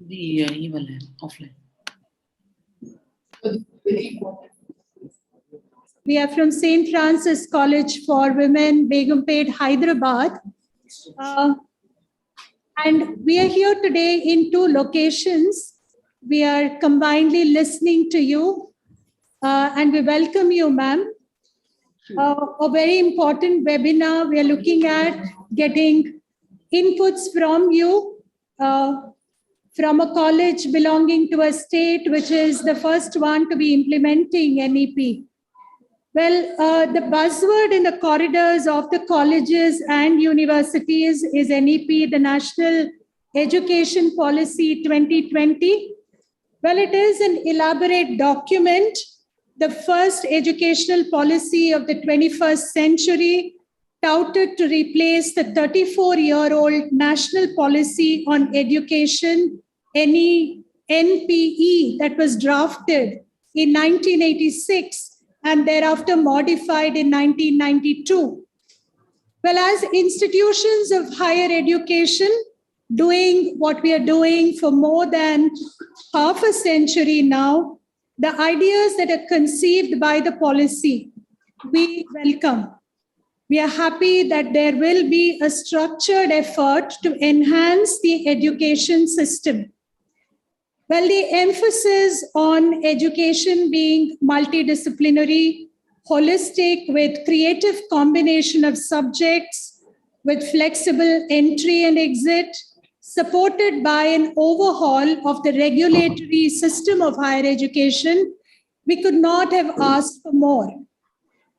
the email offline. We are from St. Francis College for Women, Begumpet, Hyderabad. And we are here today in 2 locations. We are combinedly listening to you and we welcome you, ma'am. A very important webinar. We are looking at getting inputs from you from a college belonging to a state which is the first one to be implementing NEP. Well, the buzzword in the corridors of the colleges and universities is NEP, the National Education Policy 2020. Well, it is an elaborate document, the first educational policy of the 21st century, touted to replace the 34-year-old National Policy on Education, NPE, that was drafted in 1986 and thereafter modified in 1992. Well, as institutions of higher education, doing what we are doing for more than half a century now, the ideas that are conceived by the policy, we welcome. We are happy that there will be a structured effort to enhance the education system. Well, the emphasis on education being multidisciplinary, holistic, with creative combination of subjects, with flexible entry and exit, supported by an overhaul of the regulatory system of higher education, we could not have asked for more.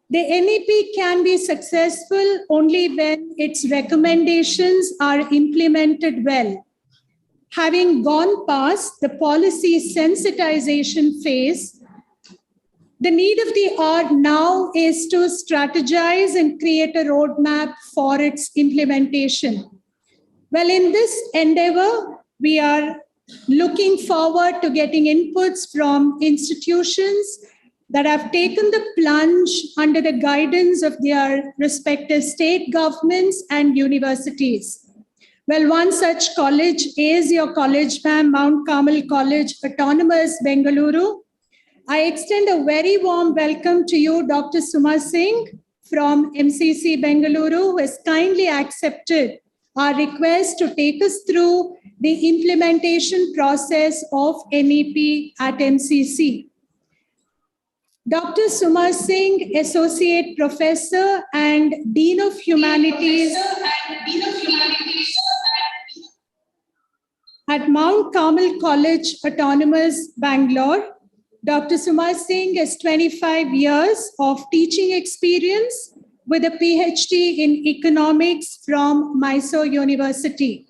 The NEP can be successful only when its recommendations are implemented well. Having gone past the policy sensitization phase, the need of the hour now is to strategize and create a roadmap for its implementation. Well, in this endeavor, we are looking forward to getting inputs from institutions that have taken the plunge under the guidance of their respective state governments and universities. Well, one such college is your college, ma'am, Mount Carmel College, Autonomous, Bengaluru. I extend a very warm welcome to you, Dr. Suma Singh from MCC Bengaluru, who has kindly accepted our request to take us through the implementation process of NEP at MCC. Dr. Suma Singh, Associate Professor and Dean of Humanities at Mount Carmel College, Autonomous, Bangalore. Dr. Suma Singh has 25 years of teaching experience with a PhD in economics from Mysore University.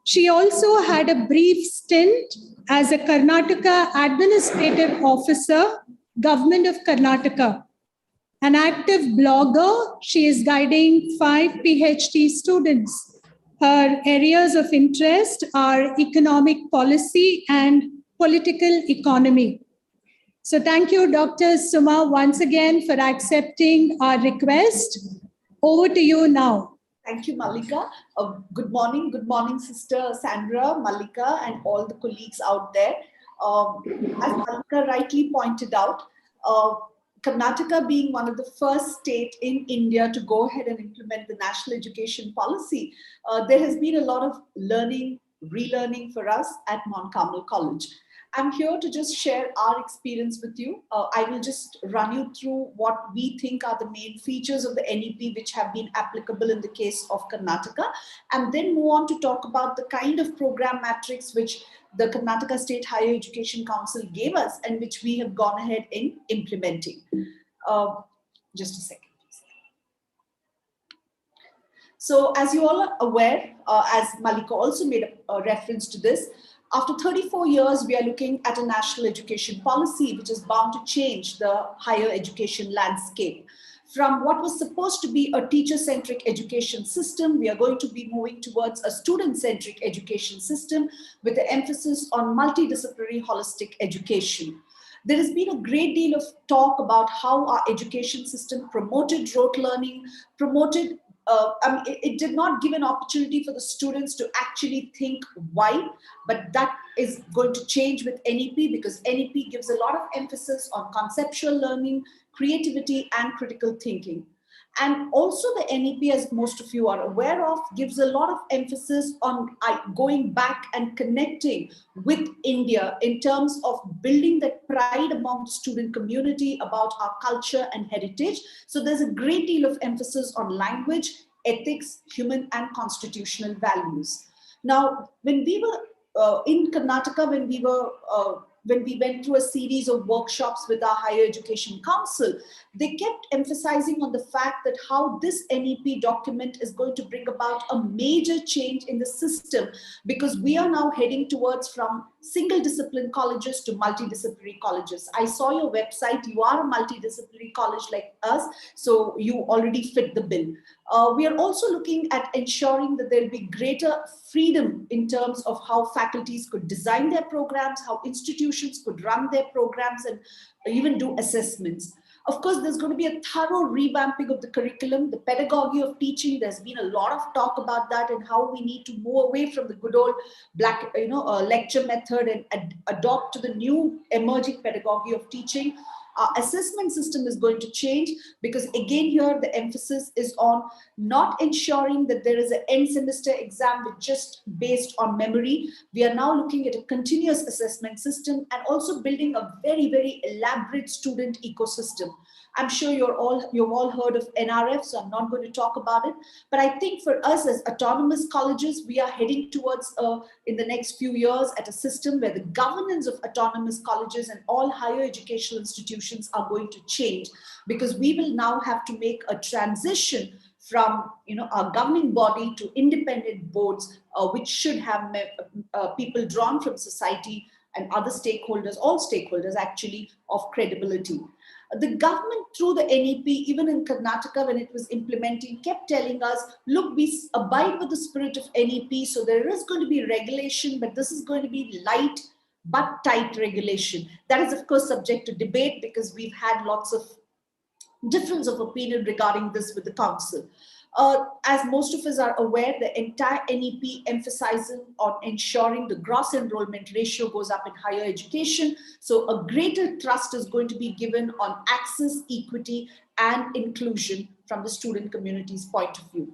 She also had a brief stint as a Karnataka Administrative Officer, Government of Karnataka. An active blogger, she is guiding 5 PhD students. Her areas of interest are economic policy and political economy. So thank you, Dr. Suma, once again for accepting our request. Over to you now. Thank you, Malika. Good morning, Sister Sandra, Malika, and all the colleagues out there. As Malika rightly pointed out, Karnataka being one of the first states in India to go ahead and implement the national education policy, there has been a lot of learning, relearning for us at Mount Carmel College. I'm here to just share our experience with you. I will just run you through what we think are the main features of the NEP which have been applicable in the case of Karnataka, and then move on to talk about the kind of program matrix which the Karnataka State Higher Education Council gave us and which we have gone ahead in implementing. Just a second, please. So as you all are aware, as Malika also made a reference to this, after 34 years, we are looking at a national education policy which is bound to change the higher education landscape. From what was supposed to be a teacher-centric education system, we are going to be moving towards a student-centric education system with the emphasis on multidisciplinary holistic education. There has been a great deal of talk about how our education system promoted rote learning, promoted it did not give an opportunity for the students to actually think why, but that is going to change with NEP, because NEP gives a lot of emphasis on conceptual learning, creativity, and critical thinking. And also the NEP, as most of you are aware of, gives a lot of emphasis on going back and connecting with India in terms of building that pride among the student community about our culture and heritage. So there's a great deal of emphasis on language, ethics, human and constitutional values. Now, when we were in Karnataka, when we went through a series of workshops with our Higher Education Council, they kept emphasizing on the fact that how this NEP document is going to bring about a major change in the system, because we are now heading towards from single discipline colleges to multidisciplinary colleges. I saw your website, you are a multidisciplinary college like us, so you already fit the bill. We are also looking at ensuring that there will be greater freedom in terms of how faculties could design their programs, how institutions could run their programs, and even do assessments. Of course, there's going to be a thorough revamping of the curriculum, the pedagogy of teaching. There's been a lot of talk about that and how we need to move away from the good old lecture method and adopt to the new emerging pedagogy of teaching. Our assessment system is going to change, because again here the emphasis is on not ensuring that there is an end semester exam which just based on memory. We are now looking at a continuous assessment system and also building a very, very elaborate student ecosystem. I'm sure you've all heard of NRF, so I'm not going to talk about it. But I think for us as autonomous colleges, we are heading towards, in the next few years, at a system where the governance of autonomous colleges and all higher educational institutions are going to change, because we will now have to make a transition from our governing body to independent boards, which should have people drawn from society and other stakeholders, all stakeholders actually, of credibility. The government through the NEP, even in Karnataka when it was implementing, kept telling us, look, we abide with the spirit of NEP, so there is going to be regulation, but this is going to be light but tight regulation. That is, of course, subject to debate, because we've had lots of difference of opinion regarding this with the council. As most of us are aware, the entire NEP emphasizes on ensuring the gross enrollment ratio goes up in higher education. So a greater trust is going to be given on access, equity, and inclusion from the student community's point of view.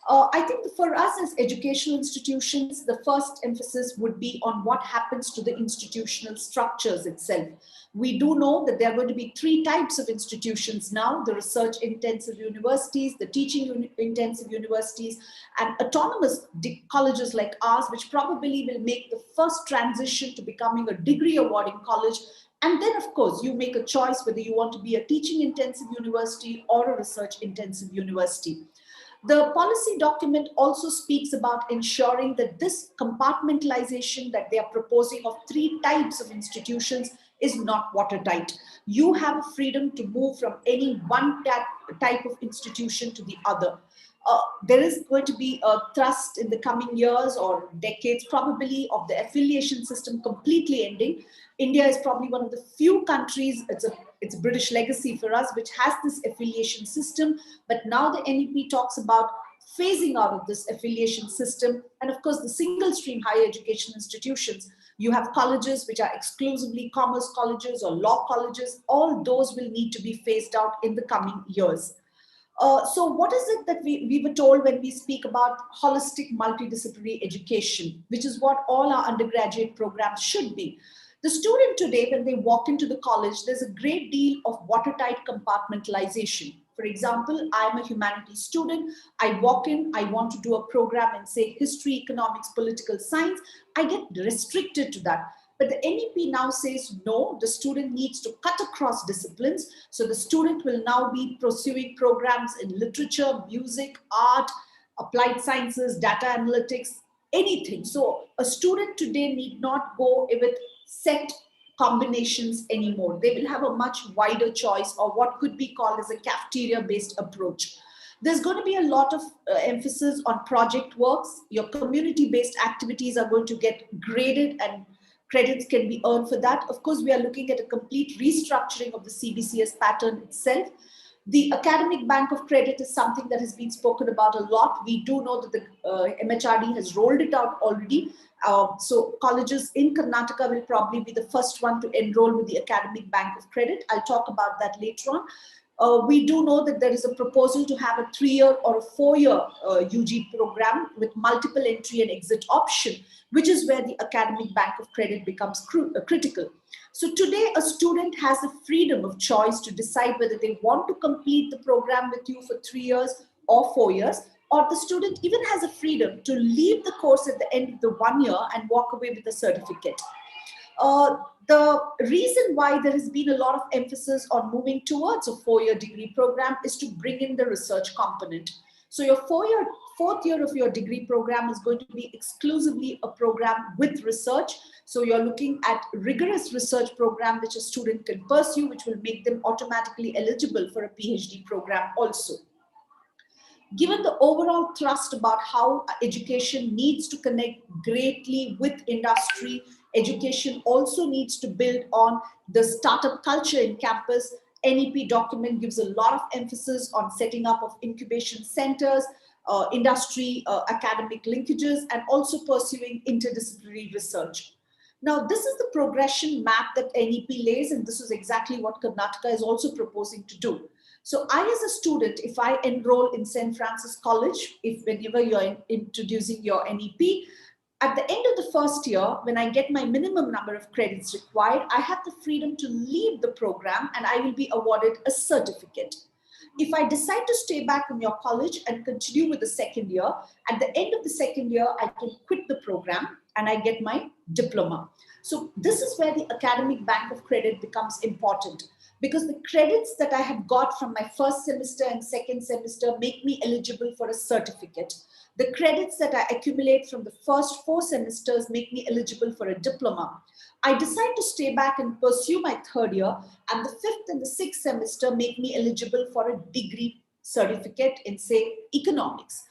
I think for us as educational institutions, the first emphasis would be on what happens to the institutional structures itself. We do know that there are going to be 3 types of institutions now: the research-intensive universities, the teaching-intensive universities, and autonomous colleges like ours, which probably will make the first transition to becoming a degree-awarding college. And then, of course, you make a choice whether you want to be a teaching-intensive university or a research-intensive university. The policy document also speaks about ensuring that this compartmentalization that they are proposing of 3 types of institutions is not watertight. You have a freedom to move from any one type of institution to the other. There is going to be a thrust in the coming years or decades, probably, of the affiliation system completely ending. India is probably one of the few countries, it's a British legacy for us, which has this affiliation system. But now the NEP talks about phasing out of this affiliation system. And of course, the single stream higher education institutions, you have colleges which are exclusively commerce colleges or law colleges. All those will need to be phased out in the coming years. So what is it that we were told when we speak about holistic multidisciplinary education, which is what all our undergraduate programs should be? The student today, when they walk into the college, there's a great deal of watertight compartmentalization. For example, I'm a humanities student. I walk in, I want to do a program in, say, history, economics, political science. I get restricted to that. But the NEP now says, no, the student needs to cut across disciplines. So the student will now be pursuing programs in literature, music, art, applied sciences, data analytics, anything. So a student today need not go with set combinations anymore. They will have a much wider choice, or what could be called as a cafeteria-based approach. There's going to be a lot of emphasis on project works. Your community-based activities are going to get graded and credits can be earned for that. Of course, we are looking at a complete restructuring of the CBCS pattern itself. The academic bank of credit is something that has been spoken about a lot. We do know that the MHRD has rolled it out already. So colleges in Karnataka will probably be the first one to enroll with the academic bank of credit. I'll talk about that later on. We do know that there is a proposal to have a 3-year or a 4-year UG program with multiple entry and exit option, which is where the academic bank of credit becomes critical. So today, a student has the freedom of choice to decide whether they want to complete the program with you for 3 years or 4 years, or the student even has a freedom to leave the course at the end of the 1 year and walk away with a certificate. The reason why there has been a lot of emphasis on moving towards a 4-year degree program is to bring in the research component. So your fourth year of your degree program is going to be exclusively a program with research. So you're looking at rigorous research program which a student can pursue, which will make them automatically eligible for a PhD program also. Given the overall thrust about how education needs to connect greatly with industry, education also needs to build on the startup culture in campus. NEP document gives a lot of emphasis on setting up of incubation centers, industry academic linkages, and also pursuing interdisciplinary research. Now, this is the progression map that NEP lays, and this is exactly what Karnataka is also proposing to do. So I, as a student, if I enroll in St. Francis College, whenever you're introducing your NEP, at the end of the first year, when I get my minimum number of credits required, I have the freedom to leave the program and I will be awarded a certificate. If I decide to stay back in your college and continue with the second year, at the end of the second year, I can quit the program and I get my diploma. So this is where the academic bank of credit becomes important, because the credits that I have got from my first semester and second semester make me eligible for a certificate. The credits that I accumulate from the first 4 semesters make me eligible for a diploma. I decide to stay back and pursue my third year, and the 5th and the 6th semester make me eligible for a degree certificate in, say, economics.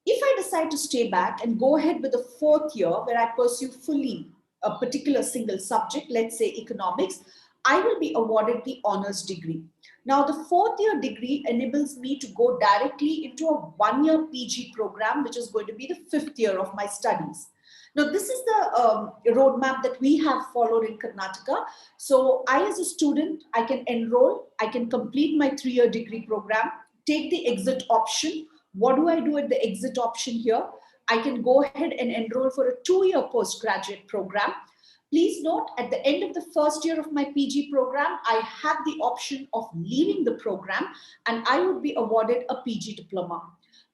If I decide to stay back and go ahead with the 4th year where I pursue fully a particular single subject, let's say economics, I will be awarded the honors degree. Now, the 4th year degree enables me to go directly into a 1-year PG program, which is going to be the 5th year of my studies. Now, this is the roadmap that we have followed in Karnataka. So I, as a student, I can enroll, I can complete my 3-year degree program, take the exit option. What do I do at the exit option here? I can go ahead and enroll for a 2-year postgraduate program. Please note, at the end of the first year of my PG program, I have the option of leaving the program and I would be awarded a PG diploma.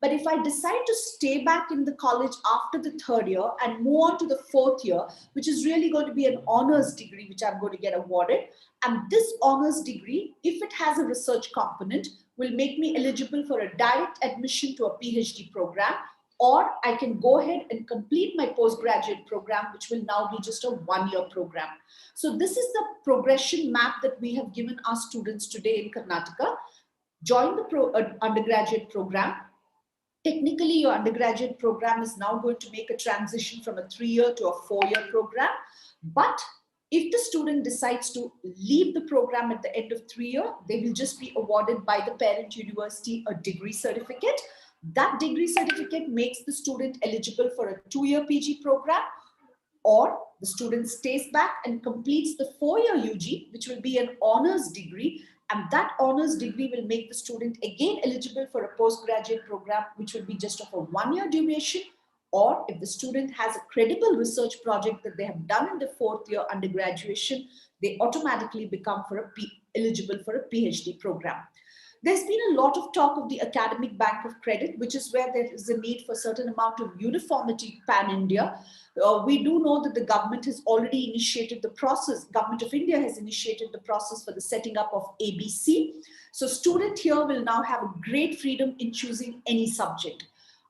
But if I decide to stay back in the college after the 3rd year and move on to the 4th year, which is really going to be an honors degree, which I'm going to get awarded, and this honors degree, if it has a research component, will make me eligible for a direct admission to a PhD program, or I can go ahead and complete my postgraduate program, which will now be just a 1-year program. So this is the progression map that we have given our students today in Karnataka. Join the undergraduate program. Technically, your undergraduate program is now going to make a transition from a 3-year to a 4-year program. But if the student decides to leave the program at the end of 3 years, they will just be awarded by the parent university a degree certificate. That degree certificate makes the student eligible for a 2-year PG program, or the student stays back and completes the 4-year UG, which will be an honors degree. And that honors degree will make the student again eligible for a postgraduate program, which will be just of a 1-year duration. Or if the student has a credible research project that they have done in the 4th year undergraduation, they automatically become eligible for a PhD program. There's been a lot of talk of the academic bank of credit, which is where there is a need for a certain amount of uniformity pan-India. We do know that the government has already initiated the process. Government of India has initiated the process for the setting up of ABC. So student here will now have a great freedom in choosing any subject.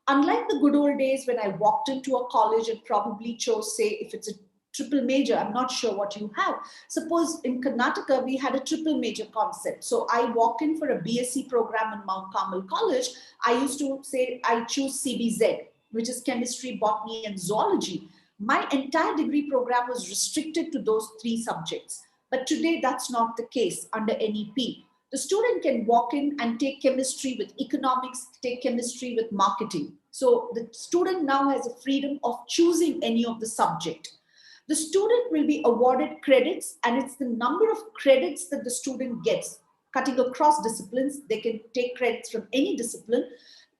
Unlike the good old days when I walked into a college and probably chose, say, if it's a triple major, I'm not sure what you have. Suppose in Karnataka, we had a triple major concept. So I walk in for a BSc program in Mount Carmel College. I used to say, I choose CBZ, which is chemistry, botany, and zoology. My entire degree program was restricted to those 3 subjects. But today, that's not the case under NEP. The student can walk in and take chemistry with economics, take chemistry with marketing. So the student now has a freedom of choosing any of the subject. The student will be awarded credits, and it's the number of credits that the student gets. Cutting across disciplines, they can take credits from any discipline.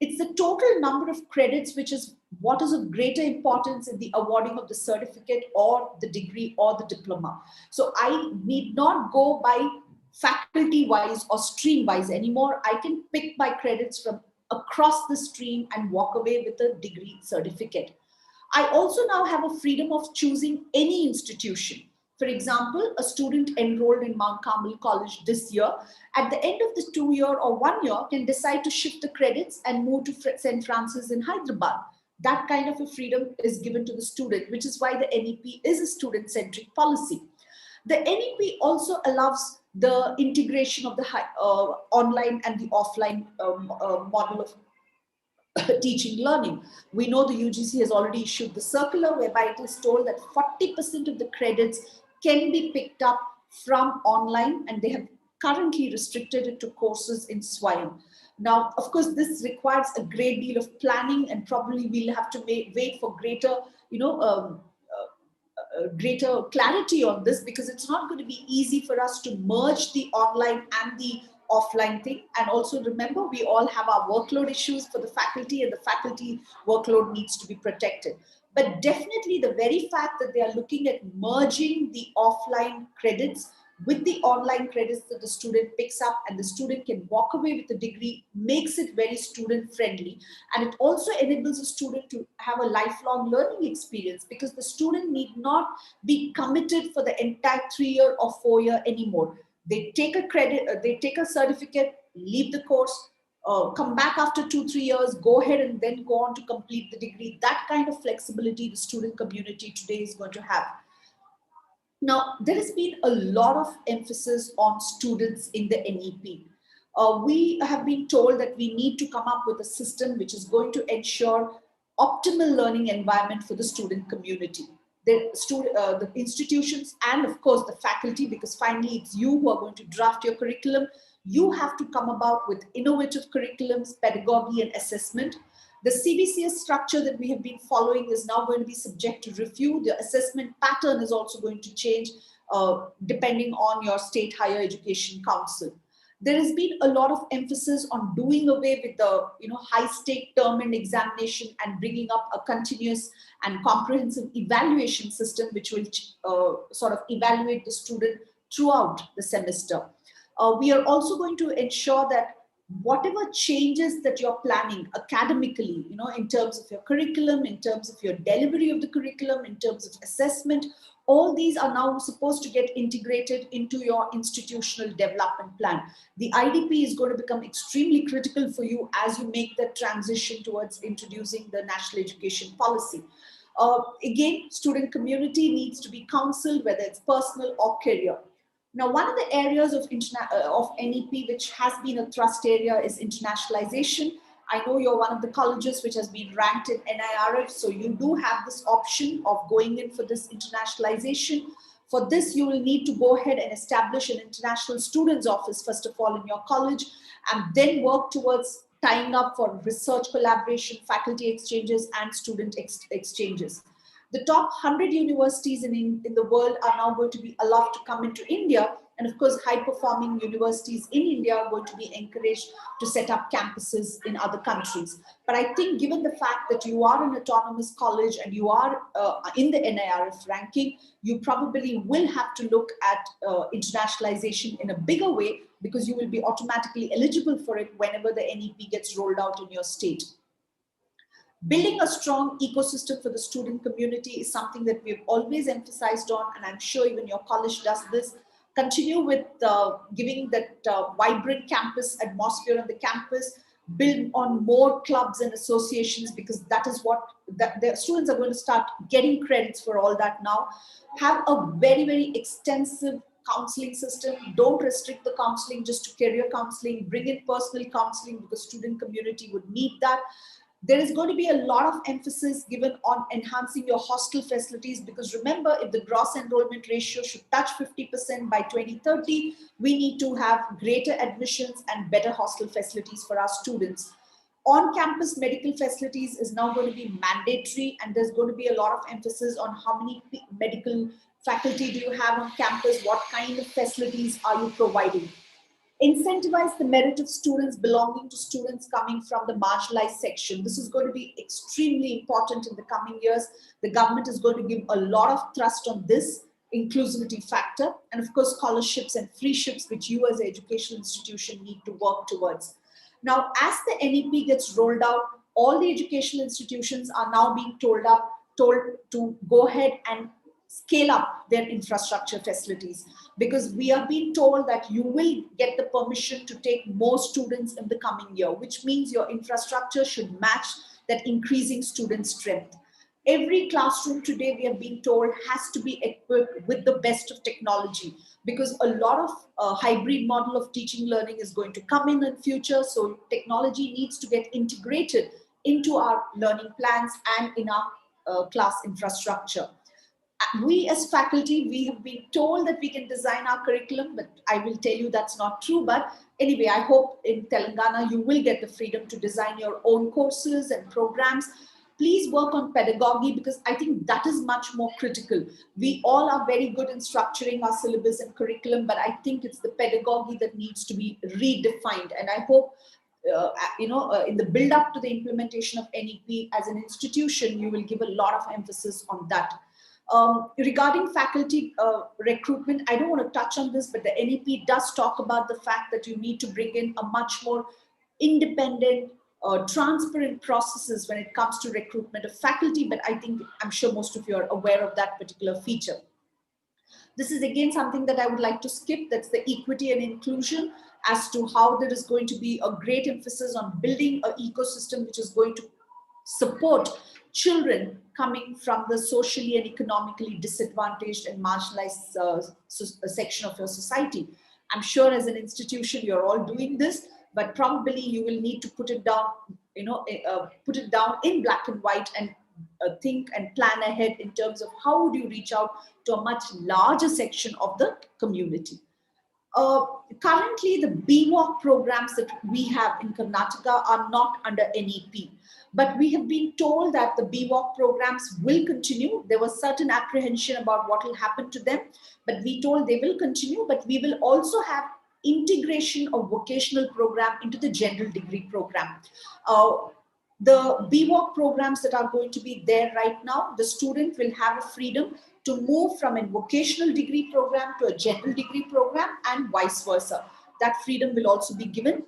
It's the total number of credits, which is what is of greater importance in the awarding of the certificate or the degree or the diploma. So I need not go by faculty wise or stream wise anymore. I can pick my credits from across the stream and walk away with a degree certificate. I also now have a freedom of choosing any institution. For example, a student enrolled in Mount Carmel College this year, at the end of the 2 year or 1 year, can decide to shift the credits and move to St. Francis in Hyderabad. That kind of a freedom is given to the student, which is why the NEP is a student-centric policy. The NEP also allows the integration of the online and the offline model of teaching learning. We know the UGC has already issued the circular whereby it is told that 40% of the credits can be picked up from online, and they have currently restricted it to courses in Swayam. Now, of course, this requires a great deal of planning, and probably we'll have to wait for greater, greater clarity on this, because it's not going to be easy for us to merge the online and the offline thing. And also remember, we all have our workload issues for the faculty, and the faculty workload needs to be protected. But definitely the very fact that they are looking at merging the offline credits with the online credits that the student picks up, and the student can walk away with a degree, makes it very student friendly. And it also enables a student to have a lifelong learning experience, because the student need not be committed for the entire 3 year or 4 year anymore. They take a credit, they take a certificate, leave the course, come back after 2-3 years, go ahead and then go on to complete the degree. That kind of flexibility the student community today is going to have. Now, there has been a lot of emphasis on students in the NEP. We have been told that we need to come up with a system which is going to ensure optimal learning environment for the student community. The institutions and of course the faculty, because finally it's you who are going to draft your curriculum. You have to come about with innovative curriculums, pedagogy and assessment. The CBCS structure that we have been following is now going to be subject to review. The assessment pattern is also going to change depending on your state higher education council. There has been a lot of emphasis on doing away with the high stake term and examination, and bringing up a continuous and comprehensive evaluation system which will sort of evaluate the student throughout the semester. We are also going to ensure that whatever changes that you're planning academically, in terms of your curriculum, in terms of your delivery of the curriculum, in terms of assessment, all these are now supposed to get integrated into your institutional development plan. The IDP is going to become extremely critical for you as you make that transition towards introducing the national education policy. Again, student community needs to be counseled, whether it's personal or career. Now, one of the areas of NEP which has been a thrust area is internationalization. I know you're one of the colleges which has been ranked in NIRF, so you do have this option of going in for this internationalization. For this, you will need to go ahead and establish an international students office, first of all, in your college, and then work towards tying up for research collaboration, faculty exchanges, and student exchanges. The top 100 universities in the world are now going to be allowed to come into India. And of course, high-performing universities in India are going to be encouraged to set up campuses in other countries. But I think given the fact that you are an autonomous college and you are in the NIRF ranking, you probably will have to look at internationalization in a bigger way, because you will be automatically eligible for it whenever the NEP gets rolled out in your state. Building a strong ecosystem for the student community is something that we've always emphasized on, and I'm sure even your college does this. Continue with giving that vibrant campus atmosphere on the campus, build on more clubs and associations, because that is what the students are going to start getting credits for all that now. Have a very, very extensive counseling system. Don't restrict the counseling just to career counseling. Bring in personal counseling, because student community would need that. There is going to be a lot of emphasis given on enhancing your hostel facilities, because remember, if the gross enrollment ratio should touch 50% by 2030, we need to have greater admissions and better hostel facilities for our students. On-campus medical facilities is now going to be mandatory, and there's going to be a lot of emphasis on how many medical faculty do you have on campus, what kind of facilities are you providing. Incentivize the merit of students belonging to students coming from the marginalized section. This is going to be extremely important in the coming years. The government is going to give a lot of thrust on this inclusivity factor, and of course scholarships and free ships, which you as an educational institution need to work towards. Now, as the NEP gets rolled out, all the educational institutions are now being told to go ahead and scale up their infrastructure facilities, because we are being told that you will get the permission to take more students in the coming year, which means your infrastructure should match that increasing student strength. Every classroom today, we have been told, has to be equipped with the best of technology, because a lot of hybrid model of teaching learning is going to come in future. So technology needs to get integrated into our learning plans and in our class infrastructure. We as faculty, we have been told that we can design our curriculum, but I will tell you that's not true. But anyway, I hope in Telangana, you will get the freedom to design your own courses and programs. Please work on pedagogy, because I think that is much more critical. We all are very good in structuring our syllabus and curriculum, but I think it's the pedagogy that needs to be redefined. And I hope in the build up to the implementation of NEP as an institution, you will give a lot of emphasis on that. Regarding faculty recruitment, I don't want to touch on this, but the NEP does talk about the fact that you need to bring in a much more independent, transparent processes when it comes to recruitment of faculty. But I'm sure most of you are aware of that particular feature. This is again something that I would like to skip. That's the equity and inclusion, as to how there is going to be a great emphasis on building an ecosystem which is going to support children coming from the socially and economically disadvantaged and marginalized section of your society. I'm sure as an institution, you're all doing this, but probably you will need to put it down, put it down in black and white, and think and plan ahead in terms of how would you reach out to a much larger section of the community. Currently, the BWalk programs that we have in Karnataka are not under NEP, but we have been told that the BWalk programs will continue. There was certain apprehension about what will happen to them, but we told they will continue, but we will also have integration of vocational program into the general degree program. The BWalk programs that are going to be there right now, the student will have a freedom to move from a vocational degree program to a general degree program, and vice versa. That freedom will also be given.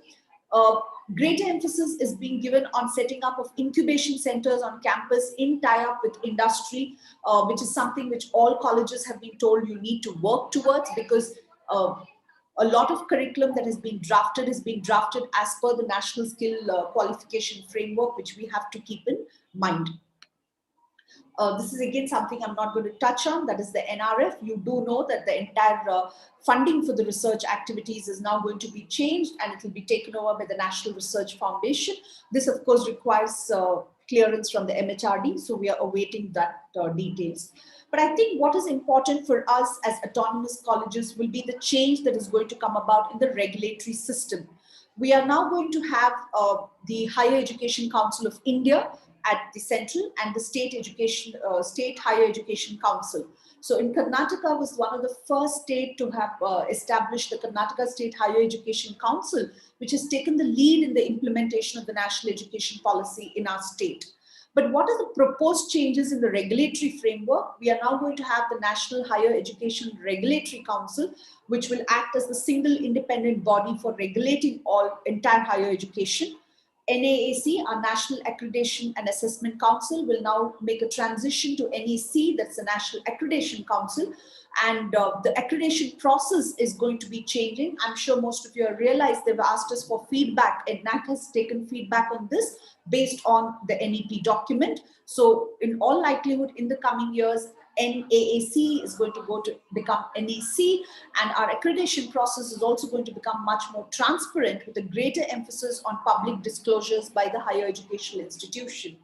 Greater emphasis is being given on setting up of incubation centers on campus in tie-up with industry, which is something which all colleges have been told you need to work towards, because a lot of curriculum that is being drafted as per the National Skill Qualification Framework, which we have to keep in mind. This is again something I'm not going to touch on, that is the NRF. You do know that the entire funding for the research activities is now going to be changed, and it will be taken over by the National Research Foundation. This of course requires clearance from the MHRD, so we are awaiting that details. But I think what is important for us as autonomous colleges will be the change that is going to come about in the regulatory system. We are now going to have the Higher Education Council of India at the central, and the State Higher Education Council. So in Karnataka was one of the first state to have established the Karnataka State Higher Education Council, which has taken the lead in the implementation of the national education policy in our state. But what are the proposed changes in the regulatory framework? We are now going to have the National Higher Education Regulatory Council, which will act as the single independent body for regulating entire higher education. NAAC, our National Accreditation and Assessment Council, will now make a transition to NEC, that's the National Accreditation Council, and the accreditation process is going to be changing. I'm sure most of you have realized they've asked us for feedback. NAAC has taken feedback on this based on the NEP document. So in all likelihood, in the coming years, NAAC is going to go to become NEC, and our accreditation process is also going to become much more transparent with a greater emphasis on public disclosures by the higher educational institution.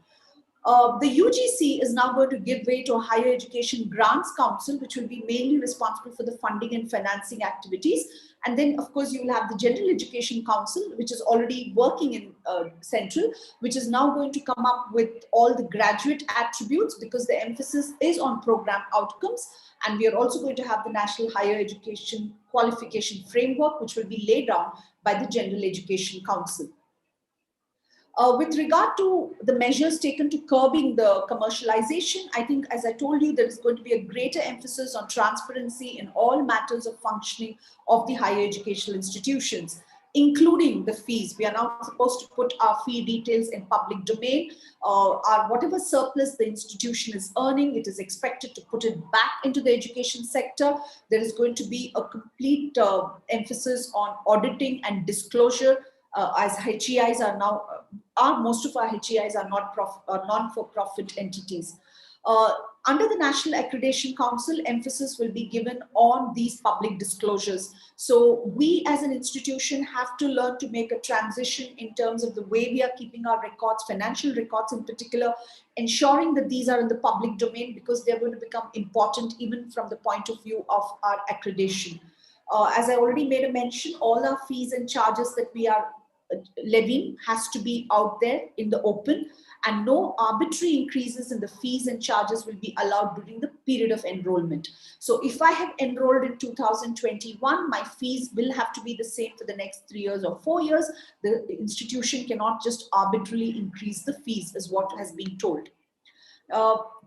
The UGC is now going to give way to a Higher Education Grants Council, which will be mainly responsible for the funding and financing activities. And then, of course, you will have the General Education Council, which is already working in Central, which is now going to come up with all the graduate attributes because the emphasis is on program outcomes. And we are also going to have the National Higher Education Qualification Framework, which will be laid down by the General Education Council. With regard to the measures taken to curbing the commercialization, I think, as I told you, there is going to be a greater emphasis on transparency in all matters of functioning of the higher educational institutions, including the fees. We are now supposed to put our fee details in public domain. Whatever surplus the institution is earning, it is expected to put it back into the education sector. There is going to be a complete emphasis on auditing and disclosure. As HEIs are now, most of our HEIs are non-for-profit entities. Under the National Accreditation Council, emphasis will be given on these public disclosures. So we as an institution have to learn to make a transition in terms of the way we are keeping our records, financial records in particular, ensuring that these are in the public domain because they're going to become important even from the point of view of our accreditation. As I already made a mention, all our fees and charges that we are levying has to be out there in the open, and no arbitrary increases in the fees and charges will be allowed during the period of enrollment. So if I have enrolled in 2021, my fees will have to be the same for the next 3 years or 4 years. The institution cannot just arbitrarily increase the fees, is what has been told.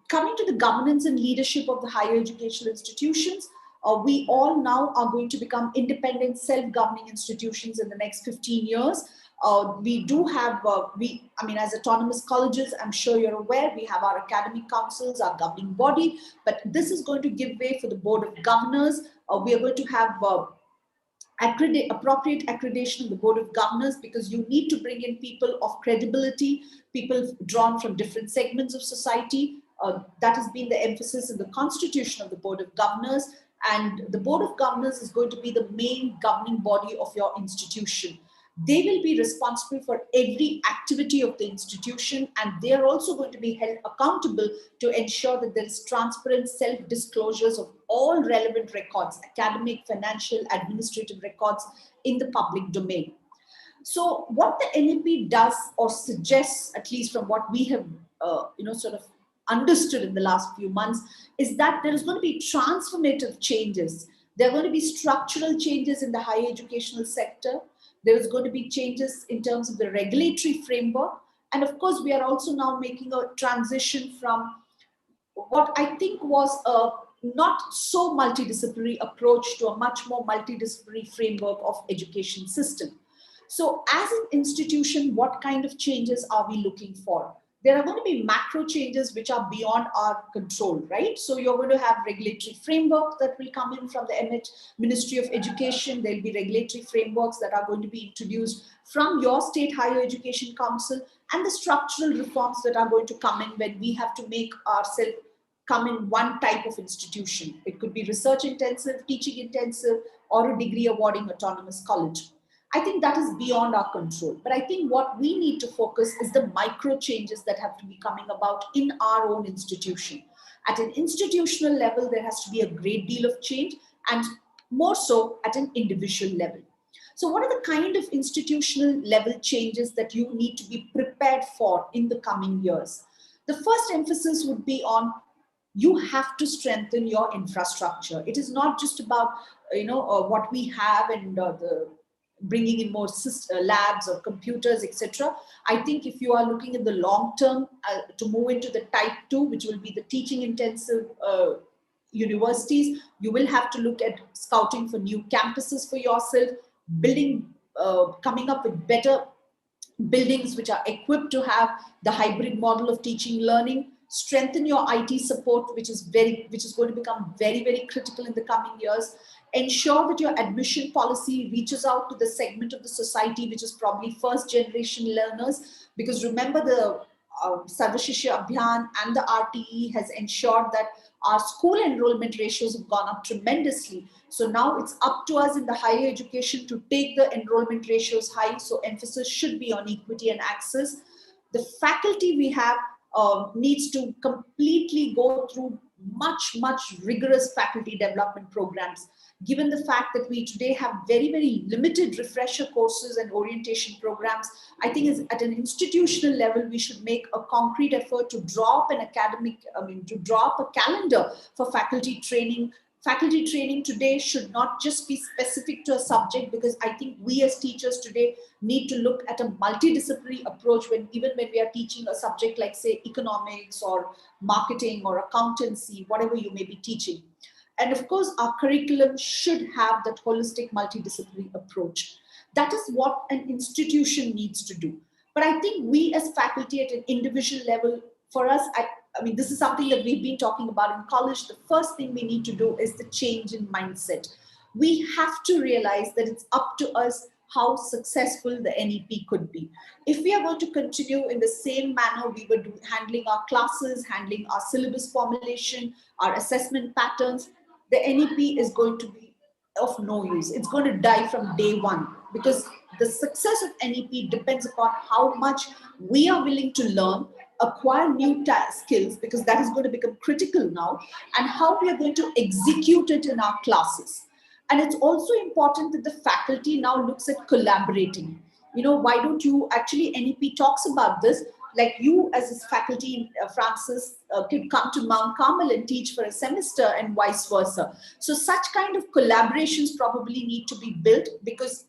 Coming to the governance and leadership of the higher educational institutions, we all now are going to become independent, self-governing institutions in the next 15 years. We do have, as autonomous colleges, I'm sure you're aware, we have our academic councils, our governing body, but this is going to give way for the board of governors. We are going to have appropriate accreditation of the board of governors because you need to bring in people of credibility, people drawn from different segments of society. That has been the emphasis in the constitution of the board of governors. And the board of governors is going to be the main governing body of your institution. They will be responsible for every activity of the institution, and they are also going to be held accountable to ensure that there is transparent self-disclosures of all relevant records, academic, financial, administrative records in the public domain. So what the NEP does or suggests, at least from what we have sort of understood in the last few months, is that there is going to be transformative changes. There are going to be structural changes in the higher educational sector. There is going to be changes in terms of the regulatory framework. And of course, we are also now making a transition from what I think was a not so multidisciplinary approach to a much more multidisciplinary framework of education system. So as an institution, what kind of changes are we looking for? There are going to be macro changes which are beyond our control, right? So you're going to have regulatory framework that will come in from the Ministry of Education. There'll be regulatory frameworks that are going to be introduced from your state higher education council, and the structural reforms that are going to come in when we have to make ourselves come in one type of institution. It could be research intensive, teaching intensive, or a degree awarding autonomous college. I think that is beyond our control. But I think what we need to focus is the micro changes that have to be coming about in our own institution. At an institutional level, there has to be a great deal of change, and more so at an individual level. So what are the kind of institutional level changes that you need to be prepared for in the coming years? The first emphasis would be on you have to strengthen your infrastructure. It is not just about what we have and the bringing in more labs or computers, etc. I think if you are looking at the long term to move into the type 2, which will be the teaching intensive universities, you will have to look at scouting for new campuses for yourself, coming up with better buildings which are equipped to have the hybrid model of teaching learning. Strengthen your IT support, which is going to become very, very critical in the coming years. Ensure that your admission policy reaches out to the segment of the society which is probably first generation learners, because remember, the Sarva Shishya Abhiyan and the RTE has ensured that our school enrollment ratios have gone up tremendously. So now it's up to us in the higher education to take the enrollment ratios high. So emphasis should be on equity and access. The faculty we have needs to completely go through much rigorous faculty development programs. Given the fact that we today have very limited refresher courses and orientation programs, I think is at an institutional level, we should make a concrete effort to draw up to draw up a calendar for faculty training. Faculty training today should not just be specific to a subject, because I think we as teachers today need to look at a multidisciplinary approach even when we are teaching a subject like, say, economics or marketing or accountancy, whatever you may be teaching. And of course, our curriculum should have that holistic multidisciplinary approach. That is what an institution needs to do. But I think we as faculty at an individual level, for us, I mean, this is something that we've been talking about in college. The first thing we need to do is the change in mindset. We have to realize that it's up to us how successful the NEP could be. If we are going to continue in the same manner we were handling our classes, handling our syllabus formulation, our assessment patterns, the NEP is going to be of no use. It's going to die from day one, because the success of NEP depends upon how much we are willing to learn, acquire new skills, because that is going to become critical now, and how we are going to execute it in our classes. And it's also important that the faculty now looks at collaborating. Why don't you actually, NEP talks about this, like you as a faculty in Francis can come to Mount Carmel and teach for a semester and vice versa. So such kind of collaborations probably need to be built, because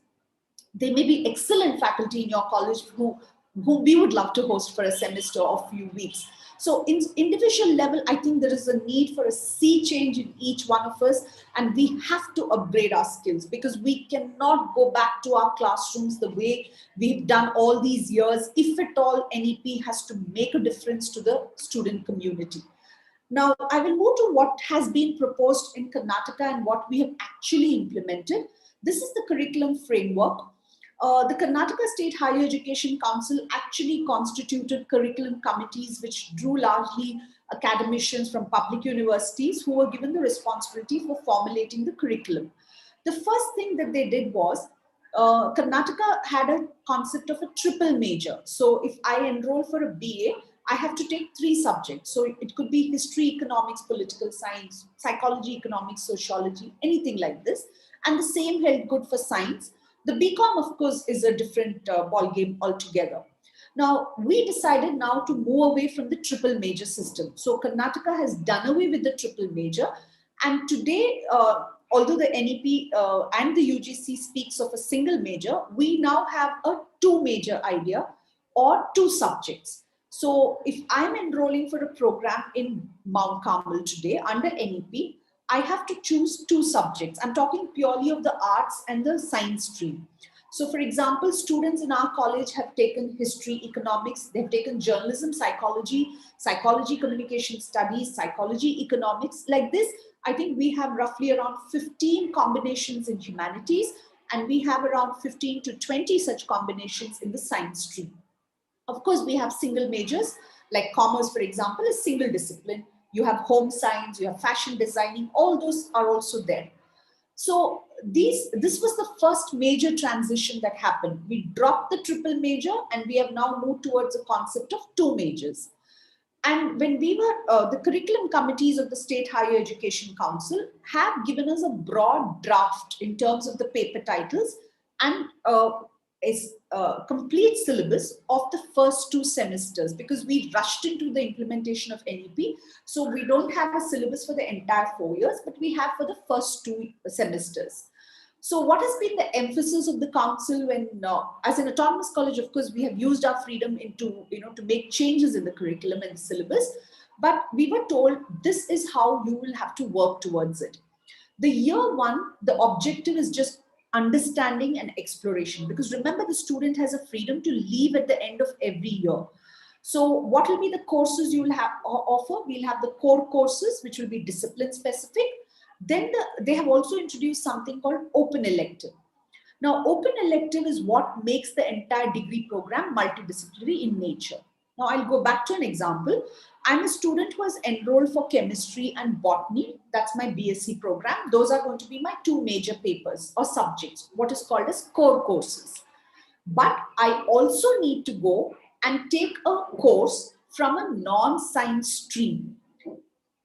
there may be excellent faculty in your college whom we would love to host for a semester or a few weeks. So in individual level, I think there is a need for a sea change in each one of us, and we have to upgrade our skills, because we cannot go back to our classrooms the way we've done all these years. If at all, NEP has to make a difference to the student community. Now, I will move to what has been proposed in Karnataka and what we have actually implemented. This is the curriculum framework. The Karnataka State Higher Education Council actually constituted curriculum committees which drew largely academicians from public universities who were given the responsibility for formulating the curriculum. The first thing that they did was, Karnataka had a concept of a triple major. So if I enroll for a BA, I have to take 3 subjects. So it could be history, economics, political science, psychology, economics, sociology, anything like this. And the same held good for science. The BCom, of course, is a different ball game altogether. Now, we decided now to move away from the triple major system. So Karnataka has done away with the triple major. And today, although the NEP and the UGC speaks of a single major, we now have a 2 major idea or 2 subjects. So if I'm enrolling for a program in Mount Carmel today under NEP, I have to choose 2 subjects. I'm talking purely of the arts and the science stream. So for example, students in our college have taken history, economics, they've taken journalism, psychology, communication studies, psychology, economics. Like this, I think we have roughly around 15 combinations in humanities, and we have around 15 to 20 such combinations in the science stream. Of course, we have single majors, like commerce, for example, is single discipline. You have home science, you have fashion designing, all those are also there. So this was the first major transition that happened. We dropped the triple major and we have now moved towards a concept of 2 majors. And when we were, the curriculum committees of the State Higher Education Council have given us a broad draft in terms of the paper titles and is a complete syllabus of the first 2 semesters, because we rushed into the implementation of NEP. So we don't have a syllabus for the entire 4 years, but we have for the first 2 semesters. So what has been the emphasis of the council when, as an autonomous college, of course, we have used our freedom into, to make changes in the curriculum and syllabus, but we were told this is how you will have to work towards it. The year 1, the objective is just understanding and exploration, because remember, the student has a freedom to leave at the end of every year. So what will be the courses you will have offer? We'll have the core courses, which will be discipline specific. Then they have also introduced something called open elective. Now, open elective is what makes the entire degree program multidisciplinary in nature. Now I'll go back to an example. I'm a student who has enrolled for chemistry and botany. That's my BSc program. Those are going to be my two major papers or subjects, what is called as core courses. But I also need to go and take a course from a non-science stream.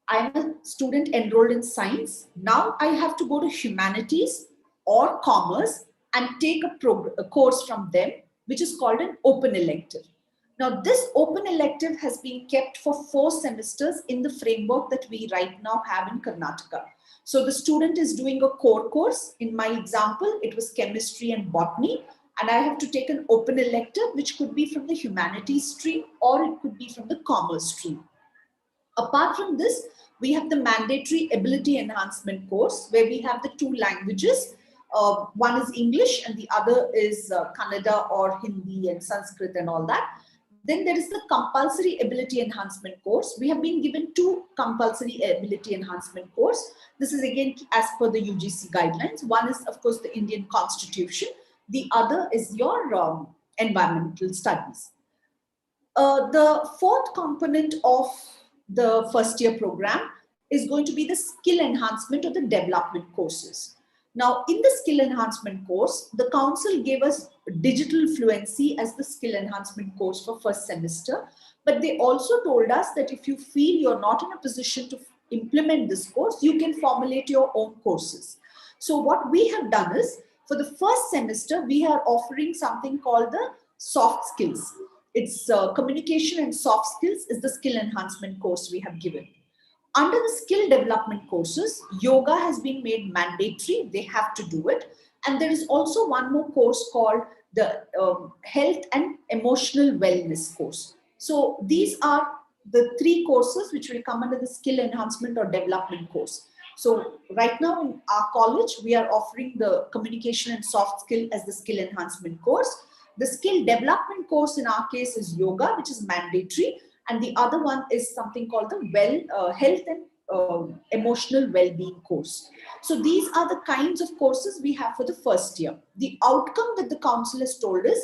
I'm a student enrolled in science. Now I have to go to humanities or commerce and take a course from them, which is called an open elective. Now, this open elective has been kept for 4 semesters in the framework that we right now have in Karnataka. So the student is doing a core course. In my example, it was chemistry and botany. And I have to take an open elective, which could be from the humanities stream or it could be from the commerce stream. Apart from this, we have the mandatory ability enhancement course where we have the 2 languages. One is English and the other is Kannada or Hindi and Sanskrit and all that. Then there is the compulsory ability enhancement course. We have been given 2 compulsory ability enhancement course. This is again as per the UGC guidelines. One is of course the Indian Constitution. The other is your environmental studies. The 4th component of the first year program is going to be the skill enhancement or the development courses. Now, in the skill enhancement course, the council gave us digital fluency as the skill enhancement course for first semester. But they also told us that if you feel you're not in a position to implement this course, you can formulate your own courses. So what we have done is, for the first semester, we are offering something called the soft skills. It's communication and soft skills is the skill enhancement course we have given. Under the skill development courses, yoga has been made mandatory. They have to do it. And there is also one more course called the health and emotional wellness course. So these are the 3 courses which will come under the skill enhancement or development course. So right now in our college, we are offering the communication and soft skill as the skill enhancement course. The skill development course in our case is yoga, which is mandatory. And the other one is something called the health and emotional well-being course. So these are the kinds of courses we have for the first year. The outcome that the council has told us,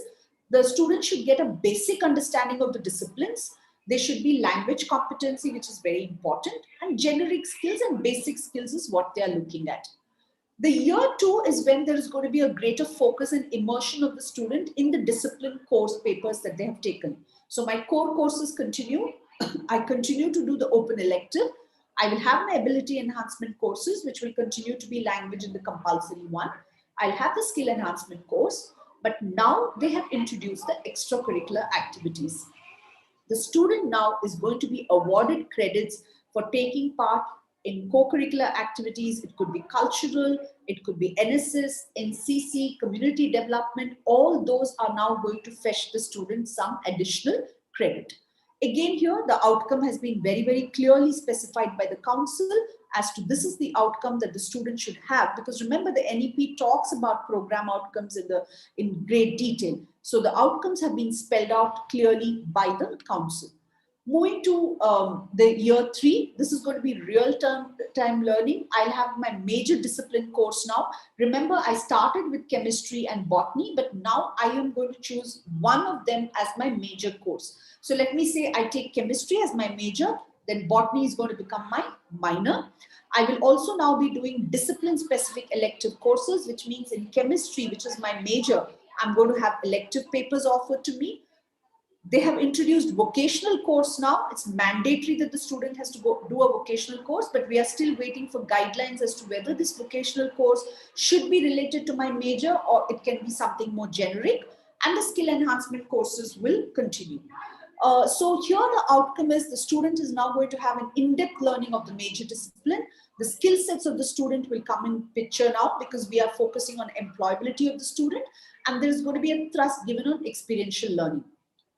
the students should get a basic understanding of the disciplines. There should be language competency, which is very important, and generic skills and basic skills is what they are looking at. The year 2 is when there is going to be a greater focus and immersion of the student in the discipline course papers that they have taken. So my core courses continue. I continue to do the open elective. I will have my ability enhancement courses, which will continue to be language in the compulsory one. I'll have the skill enhancement course, but now they have introduced the extracurricular activities. The student now is going to be awarded credits for taking part in co-curricular activities. It could be cultural, it could be NSS, NCC, community development. All those are now going to fetch the student some additional credit. Again here, the outcome has been very, very clearly specified by the council as to this is the outcome that the student should have. Because remember, the NEP talks about program outcomes in great detail. So the outcomes have been spelled out clearly by the council. Moving to the year 3, this is going to be real-time learning. I'll have my major discipline course now. Remember, I started with chemistry and botany, but now I am going to choose one of them as my major course. So let me say I take chemistry as my major, then botany is going to become my minor. I will also now be doing discipline-specific elective courses, which means in chemistry, which is my major, I'm going to have elective papers offered to me. They have introduced vocational course now. It's mandatory that the student has to go do a vocational course, but we are still waiting for guidelines as to whether this vocational course should be related to my major or it can be something more generic, and the skill enhancement courses will continue. So here the outcome is the student is now going to have an in-depth learning of the major discipline. The skill sets of the student will come in picture now because we are focusing on employability of the student, and there is going to be a thrust given on experiential learning.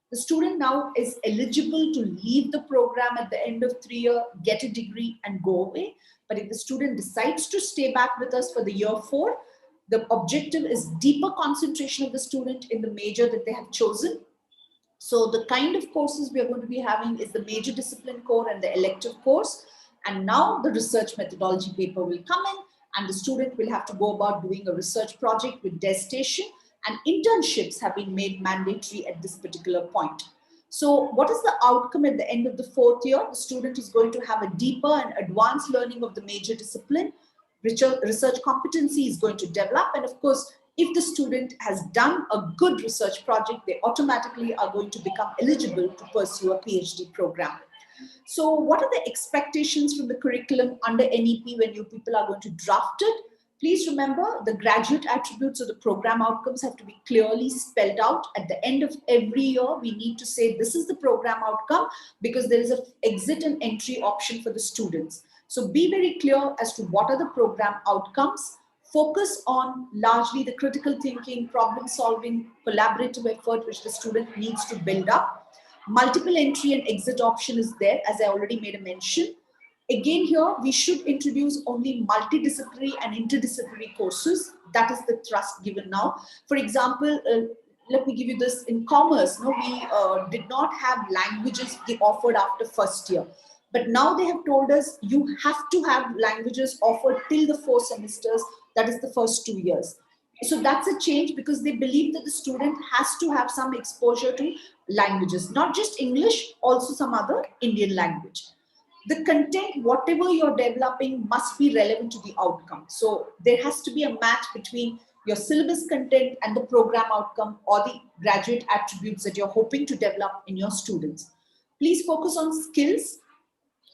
The student now is eligible to leave the program at the end of 3 years, get a degree and go away. But if the student decides to stay back with us for the year 4, the objective is deeper concentration of the student in the major that they have chosen. So the kind of courses we are going to be having is the major discipline core and the elective course. And now the research methodology paper will come in and the student will have to go about doing a research project with DES station, and internships have been made mandatory at this particular point. So what is the outcome at the end of the 4th year? The student is going to have a deeper and advanced learning of the major discipline. Research competency is going to develop. And of course, if the student has done a good research project, they automatically are going to become eligible to pursue a PhD program. So what are the expectations from the curriculum under NEP when you people are going to draft it? Please remember, the graduate attributes of the program outcomes have to be clearly spelled out. At the end of every year, we need to say this is the program outcome, because there is an exit and entry option for the students. So be very clear as to what are the program outcomes. Focus on largely the critical thinking, problem solving, collaborative effort which the student needs to build up. Multiple entry and exit option is there, as I already made a mention. Again, here we should introduce only multidisciplinary and interdisciplinary courses. That is the thrust given now. For example, let me give you this in commerce. No, we did not have languages offered after first year. But now they have told us you have to have languages offered till the 4 semesters, that is the first 2 years. So that's a change, because they believe that the student has to have some exposure to languages, not just English, also some other Indian language. The content, whatever you're developing, must be relevant to the outcome. So there has to be a match between your syllabus content and the program outcome or the graduate attributes that you're hoping to develop in your students. Please focus on skills,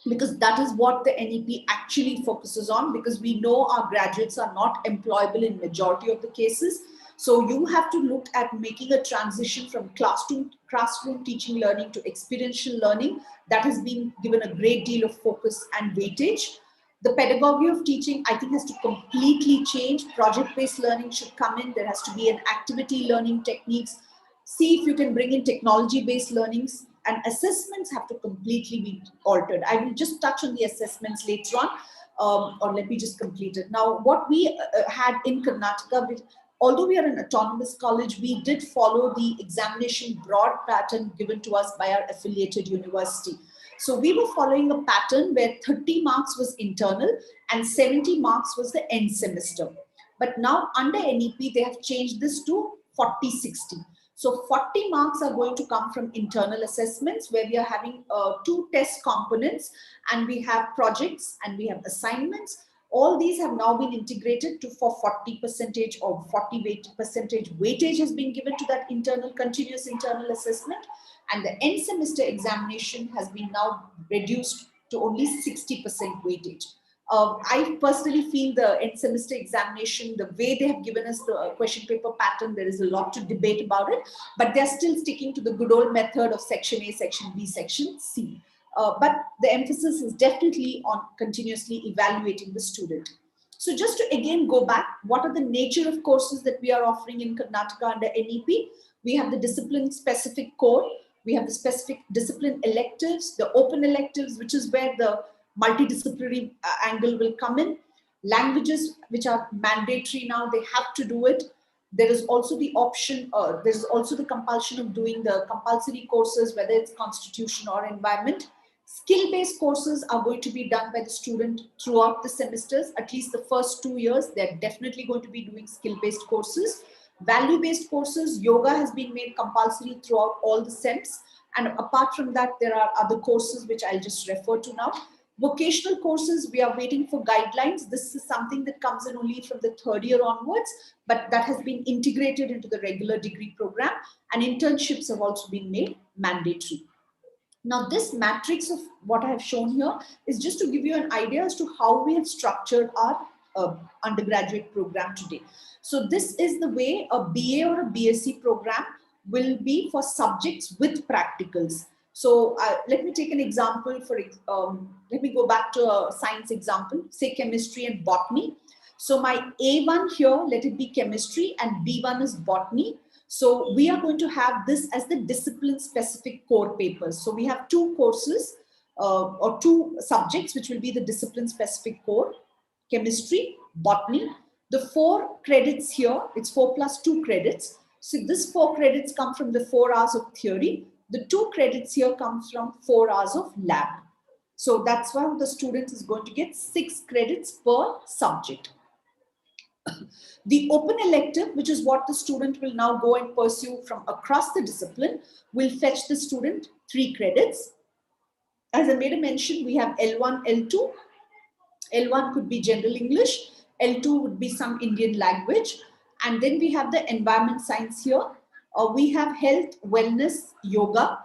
because that is what the NEP actually focuses on, because we know our graduates are not employable in majority of the cases. So you have to look at making a transition from classroom teaching learning to experiential learning. That has been given a great deal of focus and weightage. The pedagogy of teaching, I think, has to completely change. Project-based learning should come in. There has to be an activity learning techniques. See if you can bring in technology-based learnings, and assessments have to completely be altered. I will just touch on the assessments later on, or let me just complete it. Now, what we had in Karnataka, although we are an autonomous college, we did follow the examination broad pattern given to us by our affiliated university. So we were following a pattern where 30 marks was internal and 70 marks was the end semester. But now under NEP, they have changed this to 40-60. So 40 marks are going to come from internal assessments, where we are having 2 test components, and we have projects and we have assignments. All these have now been integrated to for 40% or 40% weightage has been given to that continuous internal assessment. And the end semester examination has been now reduced to only 60% weightage. I personally feel the end semester examination, the way they have given us the question paper pattern, there is a lot to debate about it, but they're still sticking to the good old method of section A, section B, section C. But the emphasis is definitely on continuously evaluating the student. So just to again go back, what are the nature of courses that we are offering in Karnataka under NEP? We have the discipline specific core. We have the specific discipline electives, the open electives, which is where the multidisciplinary angle will come in. Languages, which are mandatory now, they have to do it. There is also the option, there's also the compulsion of doing the compulsory courses, whether it's constitution or environment. Skill-based courses are going to be done by the student throughout the semesters. At least the first 2 years, they're definitely going to be doing skill-based courses. Value-based courses, yoga has been made compulsory throughout all the SEMs. And apart from that, there are other courses which I'll just refer to now. Vocational courses, we are waiting for guidelines. This is something that comes in only from the 3rd year onwards, but that has been integrated into the regular degree program, and internships have also been made mandatory. Now, this matrix of what I have shown here is just to give you an idea as to how we have structured our undergraduate program today. So this is the way a BA or a BSc program will be for subjects with practicals. So let me take an example. Let me go back to a science example, say chemistry and botany. So my A1 here, let it be chemistry, and B1 is botany. So we are going to have this as the discipline specific core papers. So we have 2 courses or 2 subjects, which will be the discipline specific core, chemistry, botany. The 4 credits here, it's 4 plus 2 credits. So this 4 credits come from the 4 hours of theory. The 2 credits here comes from 4 hours of lab. So that's why the student is going to get 6 credits per subject. The open elective, which is what the student will now go and pursue from across the discipline, will fetch the student 3 credits. As I made a mention, we have L1, L2. L1 could be general English, L2 would be some Indian language, and then we have the environment science here. We have health, wellness, yoga.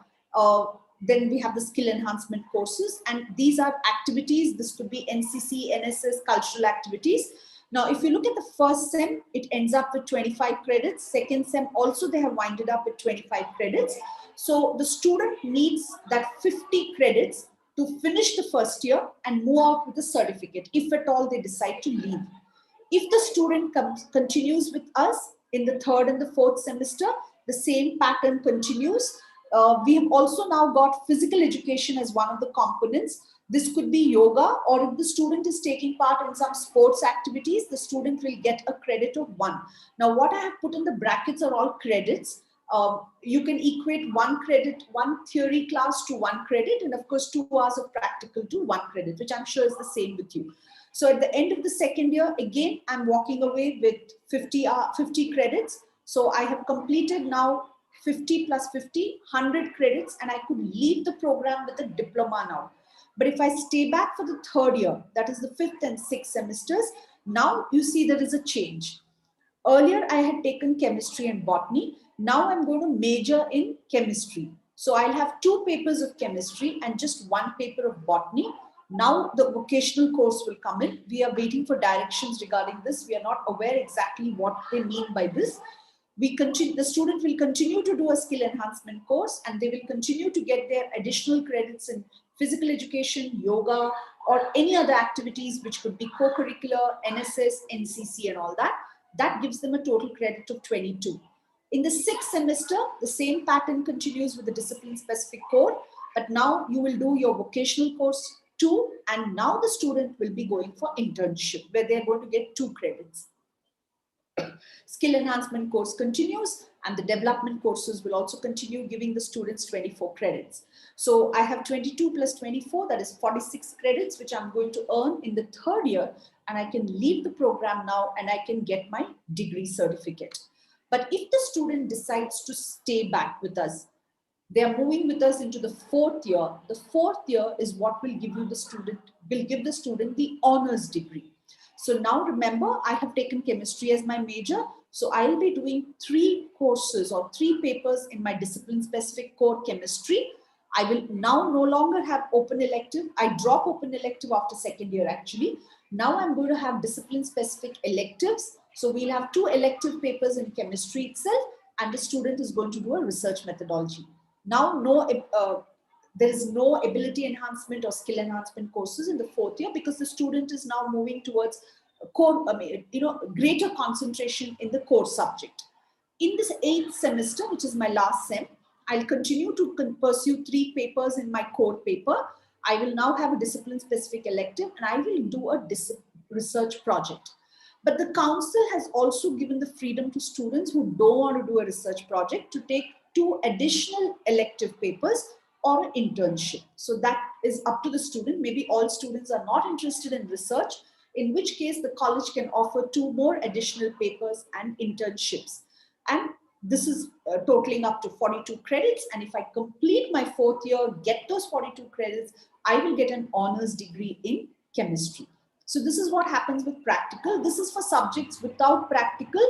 Then we have the skill enhancement courses, and these are activities. This could be NCC, NSS, cultural activities. Now, if you look at the first SEM, it ends up with 25 credits. Second SEM also, they have winded up with 25 credits. So the student needs that 50 credits to finish the first year and move out with a certificate, if at all they decide to leave. If the student continues with us in the 3rd and the 4th semester, the same pattern continues. We have also now got physical education as one of the components. This could be yoga, or if the student is taking part in some sports activities, the student will get a credit of 1. Now, what I have put in the brackets are all credits. You can equate 1 credit, 1 theory class to 1 credit, and of course 2 hours of practical to 1 credit, which I'm sure is the same with you. So at the end of the second year, again, I'm walking away with 50 credits. So I have completed now 50 plus 50, 100 credits, and I could leave the program with a diploma now. But if I stay back for the 3rd year, that is the 5th and 6th semesters, now you see there is a change. Earlier, I had taken chemistry and botany. Now I'm going to major in chemistry. So I'll have 2 papers of chemistry and just 1 paper of botany. Now the vocational course will come in. We are waiting for directions regarding this. We are not aware exactly what they mean by this. The student will continue to do a skill enhancement course, and they will continue to get their additional credits in physical education, yoga, or any other activities which could be co-curricular, NSS, NCC, and all that. That gives them a total credit of 22. In the 6th semester, the same pattern continues with the discipline-specific core, but now you will do your vocational course too, and now the student will be going for internship, where they're going to get 2 credits. Skill enhancement course continues, and the development courses will also continue, giving the students 24 credits. So I have 22 plus 24, that is 46 credits, which I'm going to earn in the 3rd year, and I can leave the program now and I can get my degree certificate. But if the student decides to stay back with us, they are moving with us into the 4th year. The 4th year is what will give the student the honors degree. So now remember, I have taken chemistry as my major. So I will be doing 3 courses or 3 papers in my discipline-specific core chemistry. I will now no longer have open elective. I drop open elective after 2nd year actually. Now I'm going to have discipline-specific electives. So we'll have 2 elective papers in chemistry itself, and the student is going to do a research methodology. Now there is no ability enhancement or skill enhancement courses in the 4th year, because the student is now moving towards greater concentration in the core subject. In this 8th semester, which is my last sem, I'll continue to pursue 3 papers in my core paper. I will now have a discipline-specific elective, and I will do a research project. But the council has also given the freedom to students who don't want to do a research project to take 2 additional elective papers or an internship. So that is up to the student. Maybe all students are not interested in research, in which case the college can offer 2 more additional papers and internships. And this is totaling up to 42 credits. And if I complete my 4th year, get those 42 credits, I will get an honors degree in chemistry. So this is what happens with practical. This is for subjects without practical.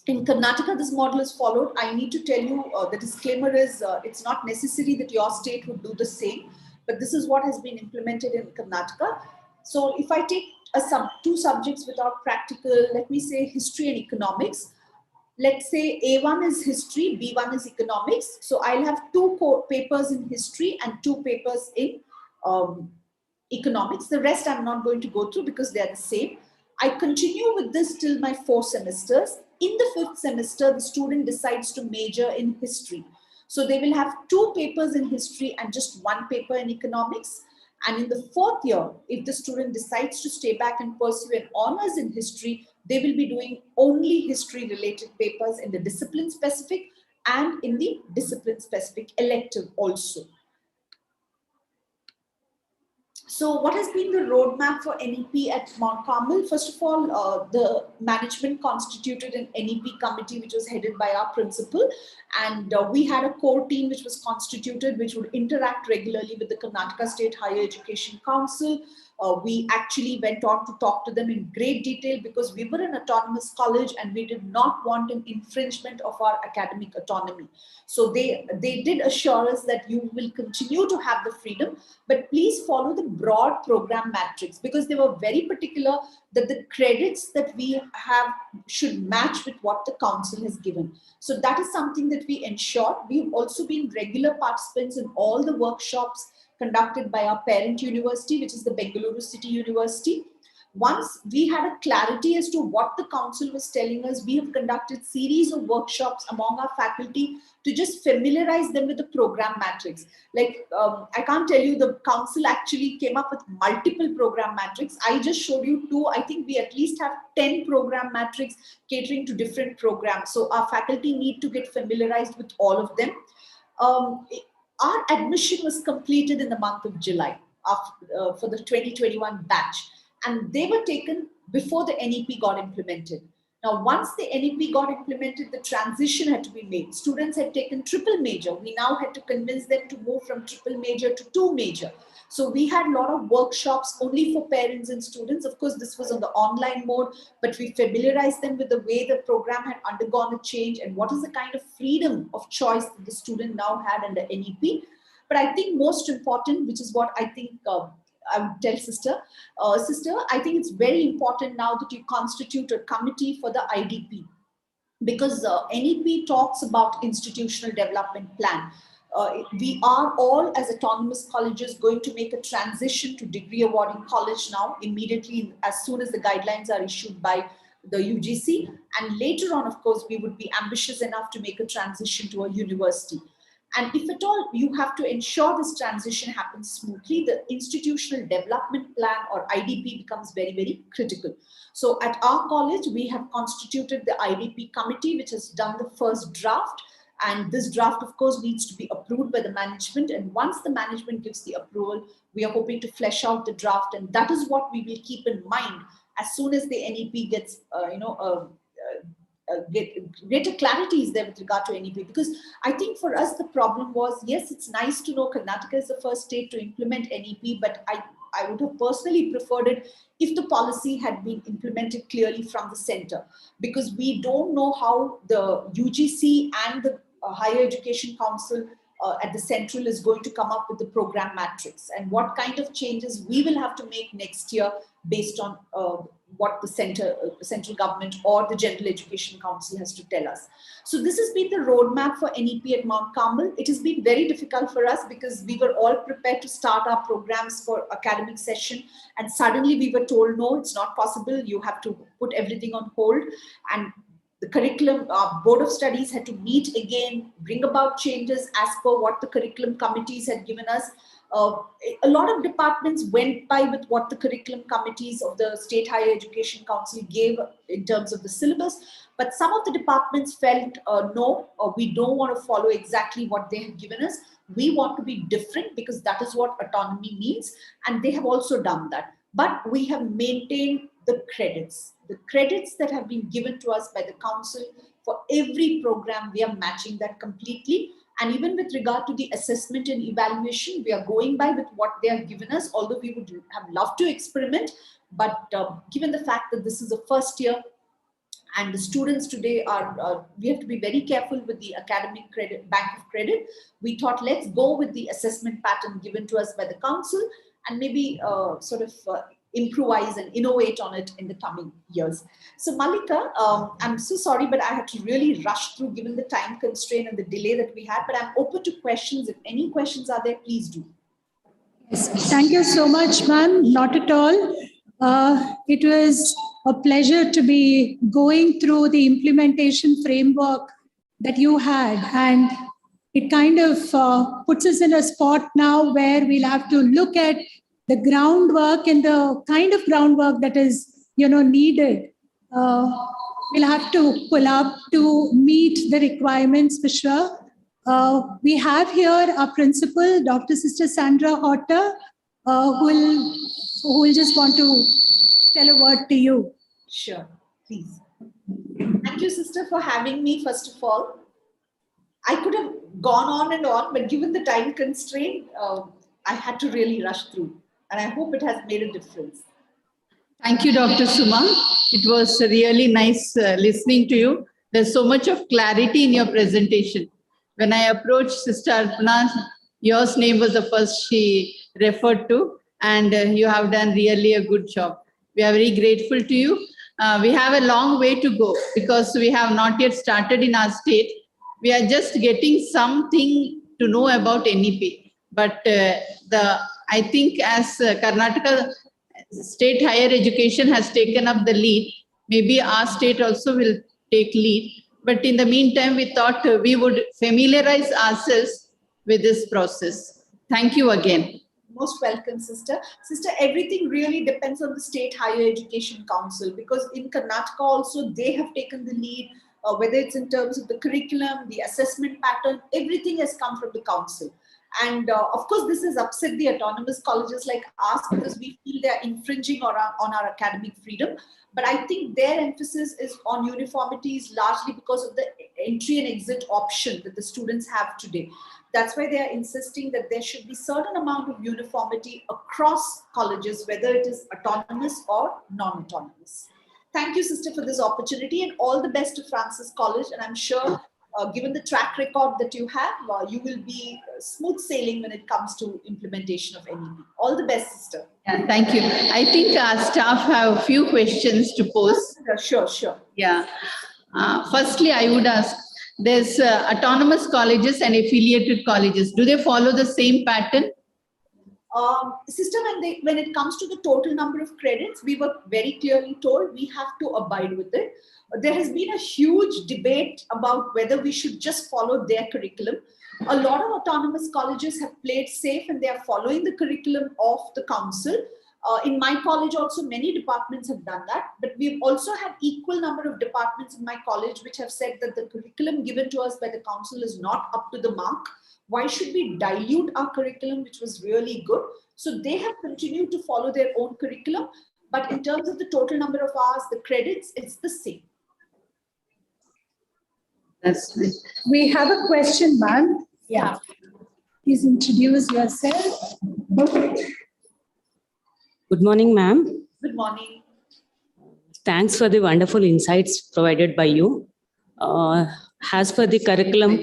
In Karnataka, this model is followed. I need to tell you, the disclaimer is it's not necessary that your state would do the same, but this is what has been implemented in Karnataka. So if I take 2 subjects without practical, let me say history and economics. Let's say A1 is history, B1 is economics. So I'll have 2 papers in history and 2 papers in economics. The rest I'm not going to go through because they're the same. I continue with this till my 4 semesters. In the 5th semester, the student decides to major in history. So they will have 2 papers in history and just 1 paper in economics. And in the 4th year, if the student decides to stay back and pursue an honors in history, they will be doing only history related papers in the discipline specific and in the discipline specific elective also. So what has been the roadmap for NEP at Mount Carmel? First of all, the management constituted an NEP committee which was headed by our principal, and we had a core team which was constituted, which would interact regularly with the Karnataka State Higher Education Council. We actually went on to talk to them in great detail because we were an autonomous college and we did not want an infringement of our academic autonomy. So they did assure us that you will continue to have the freedom, but please follow the broad program matrix, because they were very particular that the credits that we have should match with what the council has given. So that is something that we ensured. We've also been regular participants in all the workshops conducted by our parent university, which is the Bengaluru City University. Once we had a clarity as to what the council was telling us, we have conducted series of workshops among our faculty to just familiarize them with the program matrix. Like, I can't tell you, the council actually came up with multiple program matrix. I just showed you two. I think we at least have 10 program matrix catering to different programs. So our faculty need to get familiarized with all of them. Our admission was completed in the month of July for the 2021 batch, and they were taken before the NEP got implemented. Now, once the NEP got implemented, the transition had to be made. Students had taken triple major. We now had to convince them to move from triple major to 2 major. So we had a lot of workshops only for parents and students. Of course, this was on the online mode, but we familiarized them with the way the program had undergone a change and what is the kind of freedom of choice that the student now had under NEP. But I think most important, which is what I think I would tell sister, I think it's very important now that you constitute a committee for the IDP, because NEP talks about institutional development plan. We are all, as autonomous colleges, going to make a transition to degree awarding college now immediately as soon as the guidelines are issued by the UGC. And later on, of course, we would be ambitious enough to make a transition to a university. And if at all you have to ensure this transition happens smoothly, the institutional development plan or IDP becomes very, very critical. So at our college, we have constituted the IDP committee, which has done the first draft. And this draft, of course, needs to be approved by the management. And once the management gives the approval, we are hoping to flesh out the draft. And that is what we will keep in mind as soon as the NEP gets, greater clarity is there with regard to NEP. Because I think for us, the problem was, yes, it's nice to know Karnataka is the first state to implement NEP, but I would have personally preferred it if the policy had been implemented clearly from the center, because we don't know how the UGC and the Higher Education Council at the central is going to come up with the program matrix and what kind of changes we will have to make next year based on what the central government or the General Education Council has to tell us. So this has been the roadmap for NEP at Mount Carmel. It has been very difficult for us because we were all prepared to start our programs for academic session, and suddenly we were told, no, it's not possible. You have to put everything on hold. And the curriculum, Board of Studies had to meet again, bring about changes as per what the curriculum committees had given us. A lot of departments went by with what the curriculum committees of the State Higher Education Council gave in terms of the syllabus. But some of the departments felt, no, we don't want to follow exactly what they have given us. We want to be different because that is what autonomy means. And they have also done that. But we have maintained the credits that have been given to us by the council for every program. We are matching that completely. And even with regard to the assessment and evaluation, we are going by with what they have given us, although we would have loved to experiment. But given the fact that this is the first year and the students today are, we have to be very careful with the academic credit, bank of credit. We thought, let's go with the assessment pattern given to us by the council and maybe improvise and innovate on it in the coming years. So Malika, I'm so sorry, but I had to really rush through given the time constraint and the delay that we had, but I'm open to questions. If any questions are there, please do. Yes, thank you so much, ma'am. Not at all. It was a pleasure to be going through the implementation framework that you had, and it kind of puts us in a spot now where we'll have to look at the groundwork and the kind of groundwork that is, needed. We'll have to pull up to meet the requirements for sure. We have here our principal, Dr. Sister Sandra Otter, who will just want to tell a word to you. Sure, please. Thank you, sister, for having me, first of all. I could have gone on and on, but given the time constraint, I had to really rush through. And I hope it has made a difference. Thank you, Dr. Suma. It was really nice listening to you. There's so much of clarity in your presentation. When I approached Sister Arpana, your name was the first she referred to, and you have done really a good job. We are very grateful to you. We have a long way to go because we have not yet started in our state. We are just getting something to know about NEP. But I think as Karnataka state higher education has taken up the lead, maybe our state also will take lead. But in the meantime, we thought we would familiarize ourselves with this process. Thank you again. Most welcome, sister. Sister, everything really depends on the State Higher Education Council, because in Karnataka also they have taken the lead, whether it's in terms of the curriculum, the assessment pattern, everything has come from the council. And of course, this has upset the autonomous colleges like us because we feel they're infringing on our academic freedom. But I think their emphasis is on uniformity is largely because of the entry and exit option that the students have today. That's why they are insisting that there should be certain amount of uniformity across colleges, whether it is autonomous or non-autonomous. Thank you, sister, for this opportunity, and all the best to Francis College. And I'm sure, given the track record that you have, you will be smooth sailing when it comes to implementation of NEP. All the best, sister. Yeah, thank you. I think our staff have a few questions to pose. Sure, sure. Yeah. Firstly, I would ask, there's autonomous colleges and affiliated colleges. Do they follow the same pattern? Sister, when it comes to the total number of credits, we were very clearly told we have to abide with it. There has been a huge debate about whether we should just follow their curriculum. A lot of autonomous colleges have played safe and they are following the curriculum of the council. In my college also, many departments have done that, but we've also had equal number of departments in my college which have said that the curriculum given to us by the council is not up to the mark. Why should we dilute our curriculum, which was really good? So they have continued to follow their own curriculum, but in terms of the total number of hours, the credits, it's the same. That's right. We have a question, ma'am. Yeah. Please introduce yourself. Good morning, ma'am. Good morning. Thanks for the wonderful insights provided by you. As per the curriculum,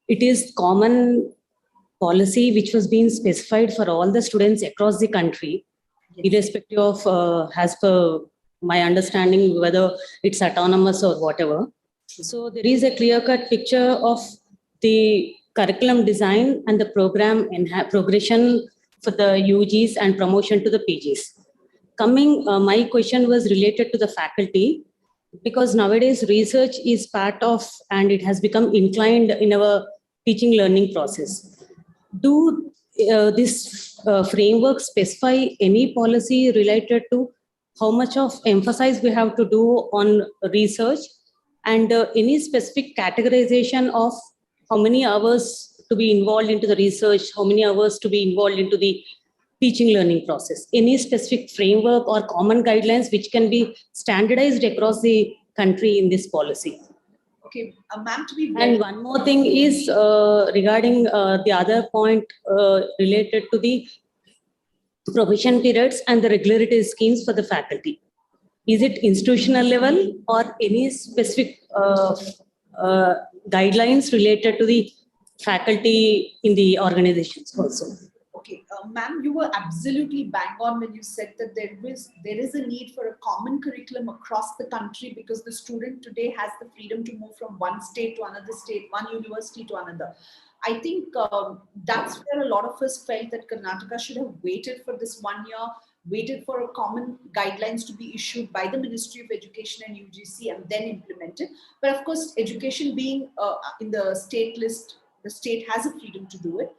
it is common policy which was being specified for all the students across the country, irrespective of, as per my understanding, whether it's autonomous or whatever. So there is a clear-cut picture of the curriculum design and the program and progression for the UGs and promotion to the PGs. My question was related to the faculty, because nowadays research is part of and it has become inclined in our teaching learning process. Do this framework specify any policy related to how much of emphasis we have to do on research, and any specific categorization of how many hours to be involved into the research, how many hours to be involved into the teaching learning process? Any specific framework or common guidelines which can be standardized across the country in this policy? Okay, ma'am, to be very... And one more thing is regarding the other point related to the provision periods and the regulatory schemes for the faculty. Is it institutional level or any specific guidelines related to the faculty in the organizations also? Okay, ma'am, you were absolutely bang on when you said that there is a need for a common curriculum across the country, because the student today has the freedom to move from one state to another state, one university to another. I think that's where a lot of us felt that Karnataka should have waited for this 1 year, waited for a common guidelines to be issued by the Ministry of Education and UGC and then implemented. But of course, education being in the state list, the state has a freedom to do it.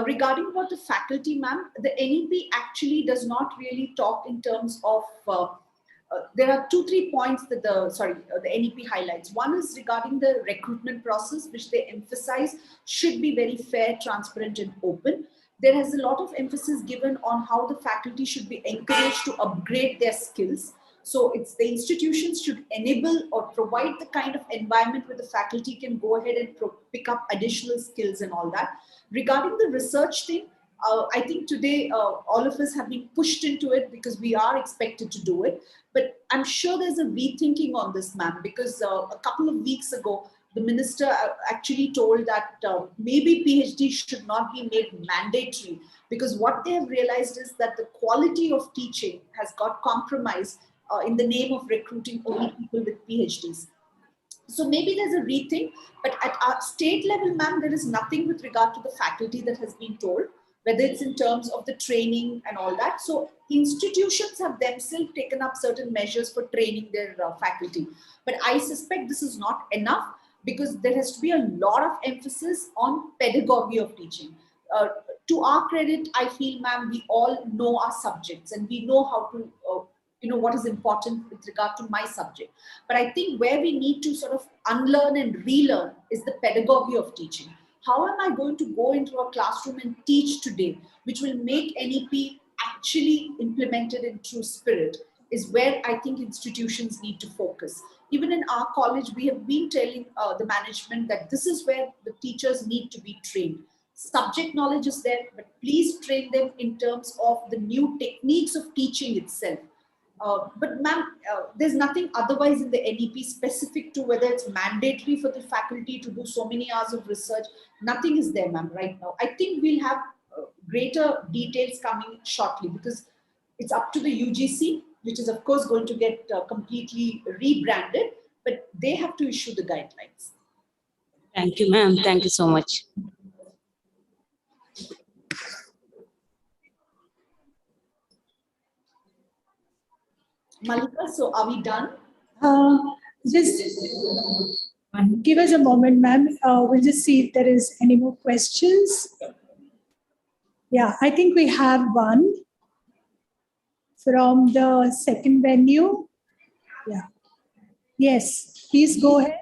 Regarding about the faculty, ma'am, the NEP actually does not really talk in terms of There are 2-3 points that the NEP highlights. One is regarding the recruitment process, which they emphasize should be very fair, transparent, and open. There has a lot of emphasis given on how the faculty should be encouraged to upgrade their skills. So it's the institutions should enable or provide the kind of environment where the faculty can go ahead and pick up additional skills and all that. Regarding the research thing, I think today all of us have been pushed into it because we are expected to do it. But I'm sure there's a rethinking on this, ma'am, because a couple of weeks ago, the minister actually told that maybe PhD should not be made mandatory, because what they have realized is that the quality of teaching has got compromised in the name of recruiting only people with PhDs. So maybe there's a rethink, but at our state level, ma'am, there is nothing with regard to the faculty that has been told, whether it's in terms of the training and all that. So institutions have themselves taken up certain measures for training their faculty. But I suspect this is not enough, because there has to be a lot of emphasis on pedagogy of teaching. To our credit, I feel, ma'am, we all know our subjects and we know how to, what is important with regard to my subject. But I think where we need to sort of unlearn and relearn is the pedagogy of teaching. How am I going to go into a classroom and teach today, which will make NEP actually implemented in true spirit, is where I think institutions need to focus. Even in our college, we have been telling the management that this is where the teachers need to be trained. Subject knowledge is there, but please train them in terms of the new techniques of teaching itself. But ma'am, there's nothing otherwise in the NEP specific to whether it's mandatory for the faculty to do so many hours of research. Nothing is there, ma'am, right now. I think we'll have greater details coming shortly, because it's up to the UGC, which is of course going to get completely rebranded, but they have to issue the guidelines. Thank you, ma'am. Thank you so much. Malika, so are we done? Just give us a moment, ma'am. We'll just see if there is any more questions. Yeah, I think we have one from the second venue. Yeah. Yes, please go ahead.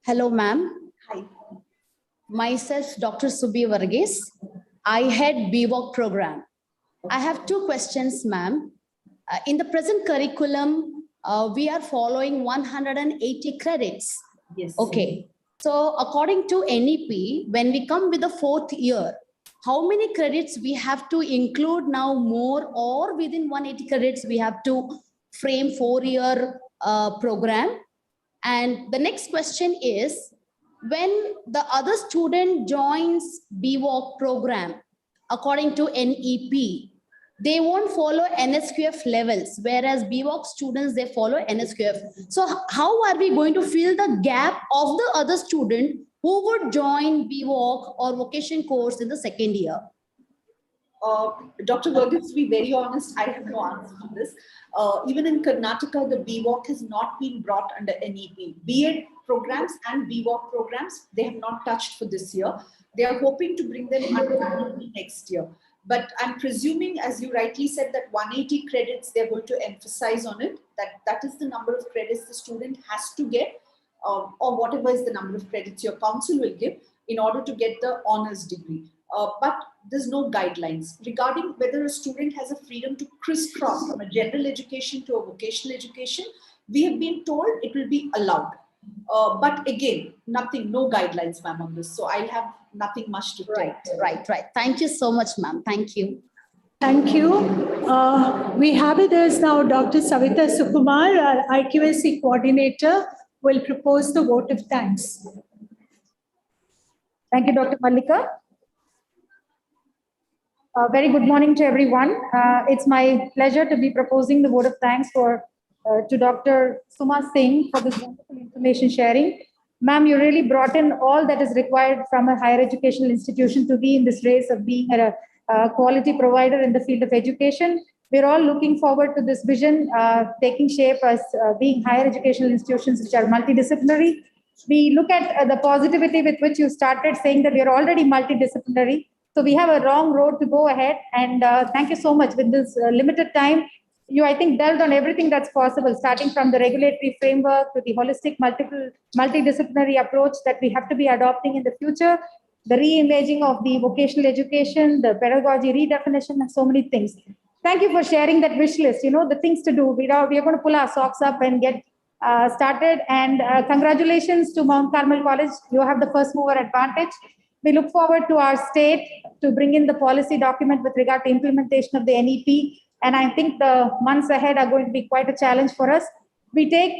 Hello, ma'am. Hi. Myself, Dr. Subhi Varghese. I head BWalk program. I have two questions, ma'am. In the present curriculum, we are following 180 credits. Yes. Okay. So according to NEP, when we come with the fourth year, how many credits we have to include now more, or within 180 credits, we have to frame 4-year program? And the next question is, when the other student joins BWalk program, according to NEP, they won't follow NSQF levels, whereas BWalk students, they follow NSQF. So how are we going to fill the gap of the other student who would join BWalk or vocation course in the second year? Dr. Varghese, to be very honest, I have no answer to this. Even in Karnataka, the BWalk has not been brought under NEP. BEd programs and BWalk programs, they have not touched for this year. They are hoping to bring them under NEP next year. But I'm presuming, as you rightly said, that 180 credits, they're going to emphasize on it, that is the number of credits the student has to get, or whatever is the number of credits your council will give in order to get the honors degree. But there's no guidelines regarding whether a student has a freedom to crisscross from a general education to a vocational education. We have been told it will be allowed. But again, nothing, no guidelines, ma'am, on this. So I'll have nothing much to tell. Right. Thank you so much, ma'am. Thank you. Thank you. We have with us now Dr. Savita Sukumar, our IQAC coordinator, will propose the vote of thanks. Thank you, Dr. Mallika. Very good morning to everyone. It's my pleasure to be proposing the vote of thanks to Dr. Suma Singh for this wonderful information sharing. Ma'am, you really brought in all that is required from a higher educational institution to be in this race of being a quality provider in the field of education. We're all looking forward to this vision taking shape as being higher educational institutions which are multidisciplinary. We look at the positivity with which you started saying that we are already multidisciplinary. So we have a long road to go ahead. And thank you so much. With this limited time, you, I think, delved on everything that's possible, starting from the regulatory framework to the holistic multidisciplinary approach that we have to be adopting in the future, the re-imaging of the vocational education, the pedagogy redefinition, and so many things. Thank you for sharing that wish list, the things to do. We are going to pull our socks up and get started. And congratulations to Mount Carmel College. You have the first mover advantage. We look forward to our state to bring in the policy document with regard to implementation of the NEP. And I think the months ahead are going to be quite a challenge for us. We take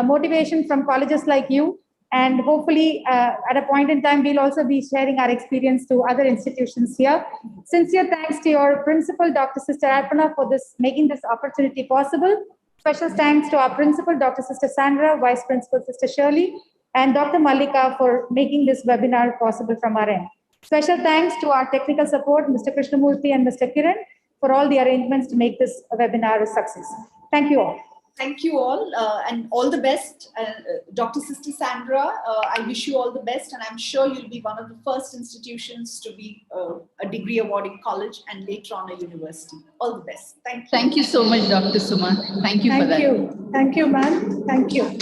motivation from colleges like you. And hopefully, at a point in time, we'll also be sharing our experience to other institutions here. Sincere thanks to your principal, Dr. Sister Arpana, for making this opportunity possible. Special thanks to our principal, Dr. Sister Sandra, Vice Principal, Sister Shirley, and Dr. Mallika for making this webinar possible from our end. Special thanks to our technical support, Mr. Krishnamurthy and Mr. Kiran, for all the arrangements to make this webinar a success. Thank you all. Thank you all, and all the best. Dr. Sister Sandra, I wish you all the best, and I'm sure you'll be one of the first institutions to be a degree awarding college and later on a university. All the best. Thank you. Thank you so much, Dr. Suma. Thank you for that. Thank you, ma'am. Thank you.